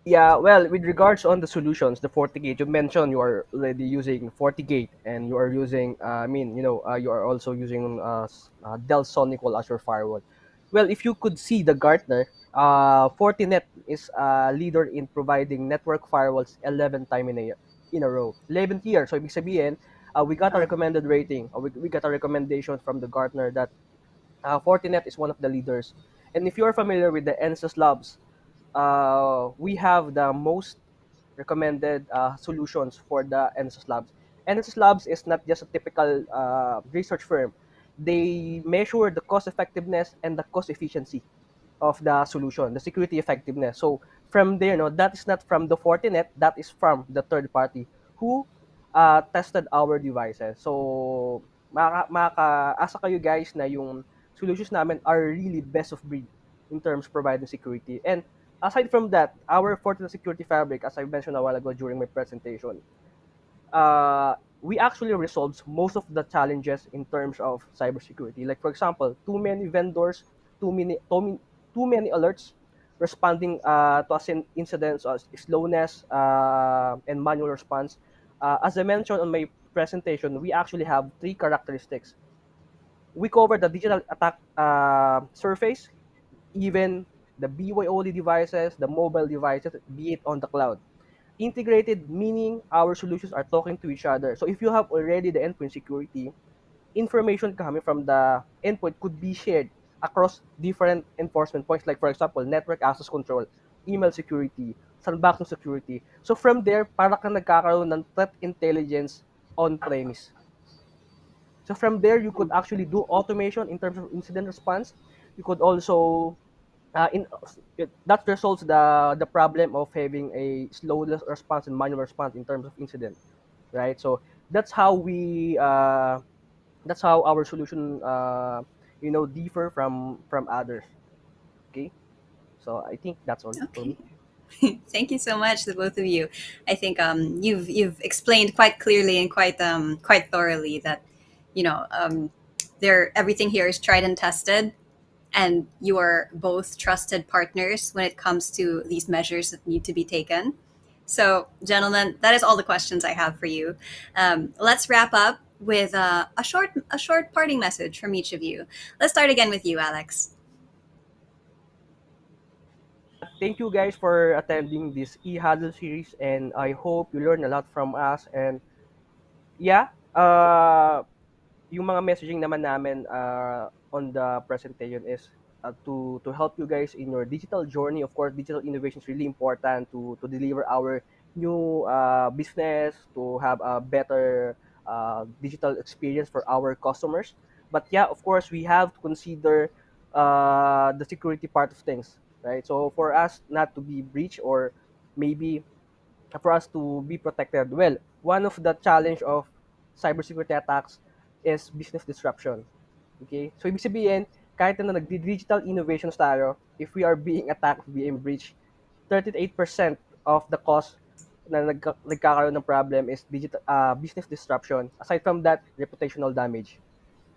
Yeah, well, with regards on the solutions, the FortiGate, you mentioned you are already using FortiGate and you are using, you are also using Dell SonicWall as your firewall. Well, if you could see the Gartner, Fortinet is a leader in providing network firewalls 11 time in a row. 11th year. So, ibig sabihin, we got a Uh, recommended rating, or we got a recommendation from the Gartner that Fortinet is one of the leaders. And if you're familiar with the NSS Labs, we have the most recommended solutions for the NSS Labs. NSS Labs is not just a typical research firm. They measure the cost effectiveness and the cost efficiency of the solution, the security effectiveness. So from there, no, that is not from the Fortinet, that is from the third party who tested our devices. So makaka-asa kayo guys na yung solutions namin are really best of breed in terms of providing security. And aside from that, our Fortinet Security Fabric, as I mentioned a while ago during my presentation, we actually resolves most of the challenges in terms of cybersecurity. Like for example, too many vendors, too many alerts, responding to incidents, slowness, and manual response. As I mentioned on my presentation, we actually have three characteristics. We cover the digital attack surface, even the BYOD devices, the mobile devices, be it on the cloud. Integrated meaning our solutions are talking to each other. So if you have already the endpoint security, information coming from the endpoint could be shared across different enforcement points, like for example, network access control, email security, sandboxing security. So from there, para ka nagkakaroon ng threat intelligence on-premise. So from there, you could actually do automation in terms of incident response. You could also that resolves the problem of having a slow response and manual response in terms of incident, right? So that's how we that's how our solution differ from others. Okay, so I think that's all for Okay. me. Thank you so much, the both of you. I think you've explained quite clearly and quite thoroughly that there everything here is tried and tested, and you are both trusted partners when it comes to these measures that need to be taken. So, gentlemen, that is all the questions I have for you. Let's wrap up with a short parting message from each of you. Let's start again with you, Alex. Thank you guys for attending this E-Huddle series, and I hope you learn a lot from us. And yeah, yung mga messaging naman namin on the presentation is to help you guys in your digital journey. Of course, digital innovation is really important to deliver our new business, to have a better digital experience for our customers. But yeah, of course, we have to consider the security part of things, right? So for us not to be breached, or maybe for us to be protected. Well, one of the challenge of cybersecurity attacks is business disruption. Okay? So, ibig sabihin, kahit na nag-digital innovations tayo, if we are being attacked, being breached, 38% of the cost na nagkakaroon ng problem is business disruption. Aside from that, reputational damage.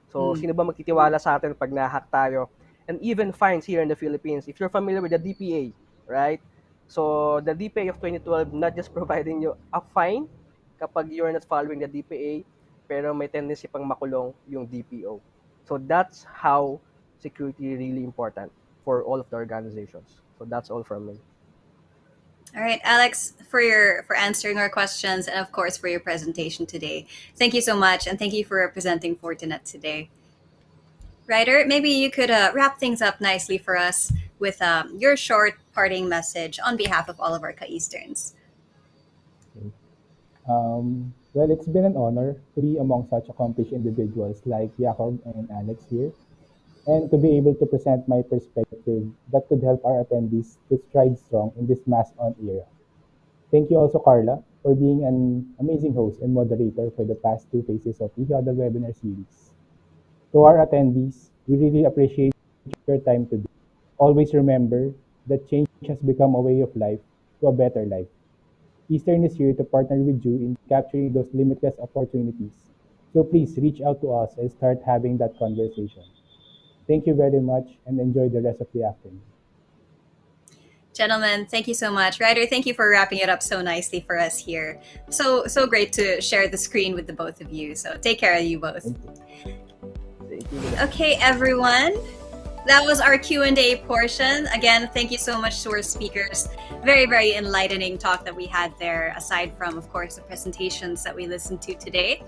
So, Mm. sino ba magtitiwala sa atin pag na-hack tayo? And even fines here in the Philippines. If you're familiar with the DPA, right? So, the DPA of 2012 not just providing you a fine kapag you're not following the DPA, pero may tendency pang makulong yung DPO. So, that's how security really important for all of the organizations. So, that's all from me. All right, Alex, for answering our questions and of course for your presentation today. Thank you so much, and thank you for representing Fortinet today. Ryder, maybe you could wrap things up nicely for us with your short parting message on behalf of all of our Ka-Easterns. Well, it's been an honor to be among such accomplished individuals like Jacob and Alex here, and to be able to present my perspective that could help our attendees to stride strong in this mass on era. Thank you also, Carla, for being an amazing host and moderator for the past two phases of E-Huddle webinar series. To our attendees, we really appreciate your time today. Always remember that change has become a way of life to a better life. Eastern is here to partner with you in capturing those limitless opportunities. So please reach out to us and start having that conversation. Thank you very much and enjoy the rest of the afternoon. Gentlemen, thank you so much. Ryder, thank you for wrapping it up so nicely for us here. So great to share the screen with the both of you. So take care of you both. Thank you. Okay, everyone. That was our Q&A portion. Again, thank you so much to our speakers. Very, very enlightening talk that we had there, aside from, of course, the presentations that we listened to today.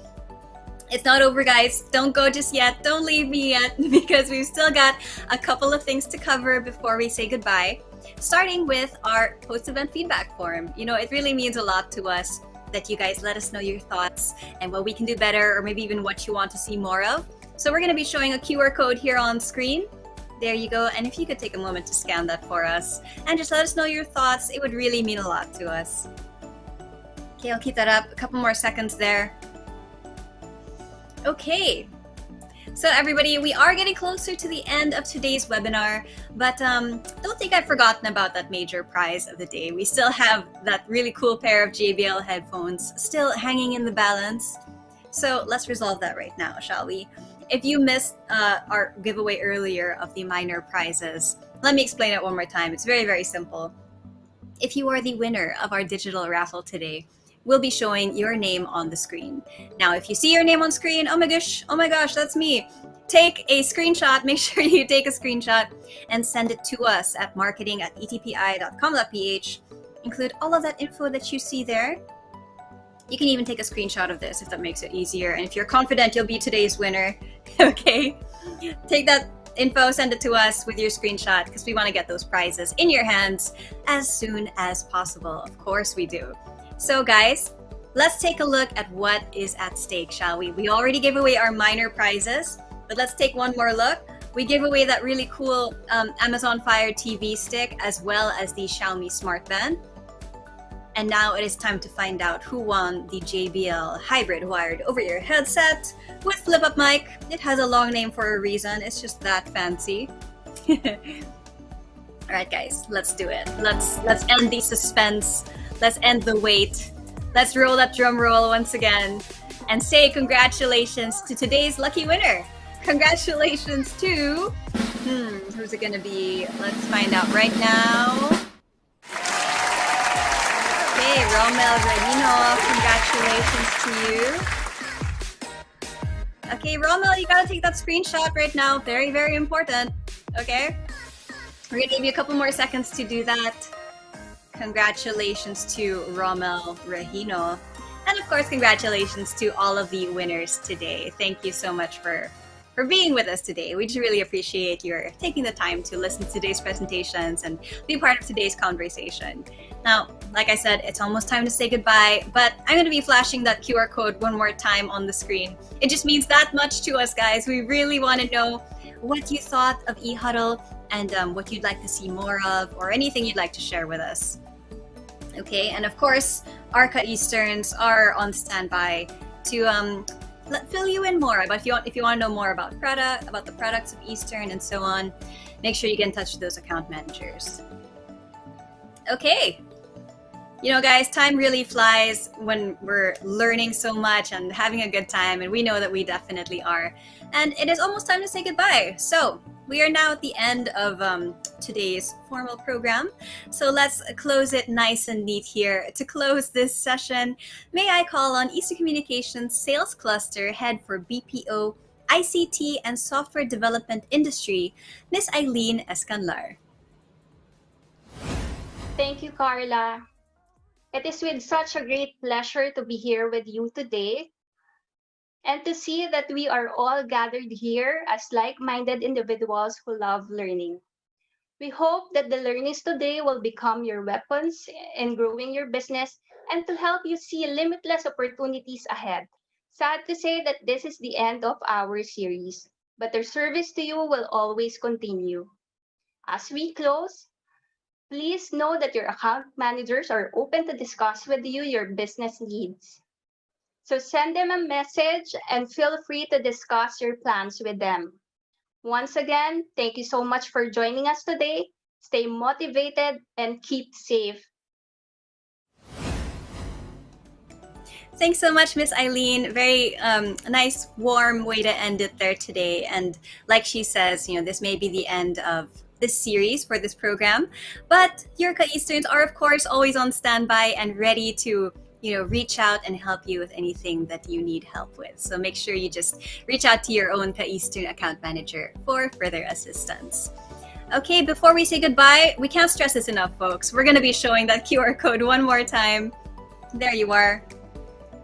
It's not over, guys. Don't go just yet. Don't leave me yet, because we've still got a couple of things to cover before we say goodbye. Starting with our post-event feedback form. It really means a lot to us that you guys let us know your thoughts and what we can do better, or maybe even what you want to see more of. So we're going to be showing a QR code here on screen. There you go. And if you could take a moment to scan that for us and just let us know your thoughts, it would really mean a lot to us. Okay, I'll keep that up. A couple more seconds there. Okay. So everybody, we are getting closer to the end of today's webinar, but don't think I've forgotten about that major prize of the day. We still have that really cool pair of JBL headphones still hanging in the balance. So let's resolve that right now, shall we? If you missed our giveaway earlier of the minor prizes, let me explain it one more time. It's very, very simple. If you are the winner of our digital raffle today, we'll be showing your name on the screen. Now, if you see your name on screen, oh my gosh, that's me. Take a screenshot, make sure you take a screenshot and send it to us at marketing@etpi.com.ph. Include all of that info that you see there. You can even take a screenshot of this if that makes it easier. And if you're confident you'll be today's winner, okay, take that info, send it to us with your screenshot, because we want to get those prizes in your hands as soon as possible. Of course we do. So guys, let's take a look at what is at stake, shall we? We already gave away our minor prizes, but let's take one more look. We gave away that really cool Amazon Fire TV stick, as well as the Xiaomi Smart Band. And now it is time to find out who won the JBL hybrid wired over-ear headset with flip-up mic. It has a long name for a reason. It's just that fancy. All right, guys, let's do it. Let's end the suspense. Let's end the wait. Let's roll that drum roll once again and say congratulations to today's lucky winner. Congratulations to, who's it gonna be? Let's find out right now. Okay, Romel Reino, congratulations to you. Okay, Romel, you gotta take that screenshot right now. Very, very important. Okay? We're gonna give you a couple more seconds to do that. Congratulations to Romel Regino. And of course, congratulations to all of the winners today. Thank you so much for being with us today. We just really appreciate your taking the time to listen to today's presentations and be part of today's conversation. Now, like I said, it's almost time to say goodbye, but I'm going to be flashing that QR code one more time on the screen. It just means that much to us, guys. We really want to know what you thought of E-Huddle and what you'd like to see more of, or anything you'd like to share with us. Okay, and of course, our Ka-Easterns are on standby to fill you in more. But if you want to know more about the products of Eastern and so on, make sure you get in touch with those account managers. Okay. You know, guys, time really flies when we're learning so much and having a good time, and we know that we definitely are. And it is almost time to say goodbye. So we are now at the end of today's formal program. So let's close it nice and neat here. To close this session, may I call on Eastern Communications Sales Cluster Head for BPO, ICT, and Software Development Industry, Ms. Eileen Escanlar. Thank you, Carla. It is with such a great pleasure to be here with you today and to see that we are all gathered here as like-minded individuals who love learning. We hope that the learnings today will become your weapons in growing your business and to help you see limitless opportunities ahead. Sad to say that this is the end of our series, but our service to you will always continue. As we close, please know that your account managers are open to discuss with you your business needs. So send them a message and feel free to discuss your plans with them. Once again, thank you so much for joining us today. Stay motivated and keep safe. Thanks so much, Miss Eileen. Very nice, warm way to end it there today. And like she says, you know, this may be the end of this series for this program, but your Ka-Easterns are, of course, always on standby and ready to, you know, reach out and help you with anything that you need help with. So make sure you just reach out to your own Ka-Eastern account manager for further assistance. Okay, before we say goodbye, we can't stress this enough, folks. We're going to be showing that QR code one more time. There you are.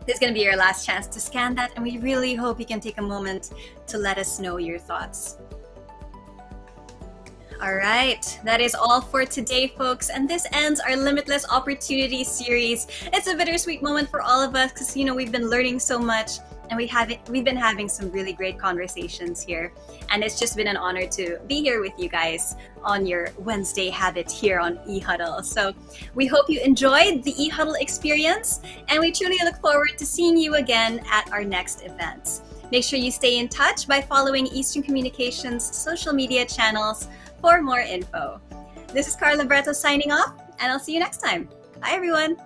This is going to be your last chance to scan that, and we really hope you can take a moment to let us know your thoughts. All right, that is all for today, folks, and this ends our Limitless Opportunities Series. It's a bittersweet moment for all of us because, you know, we've been learning so much, and we've been having some really great conversations here, and it's just been an honor to be here with you guys on your Wednesday habit here on E-Huddle. So we hope you enjoyed the E-Huddle experience, and we truly look forward to seeing you again at our next events. Make sure you stay in touch by following Eastern Communications' social media channels for more info. This is Carla Breto signing off, and I'll see you next time. Bye, everyone.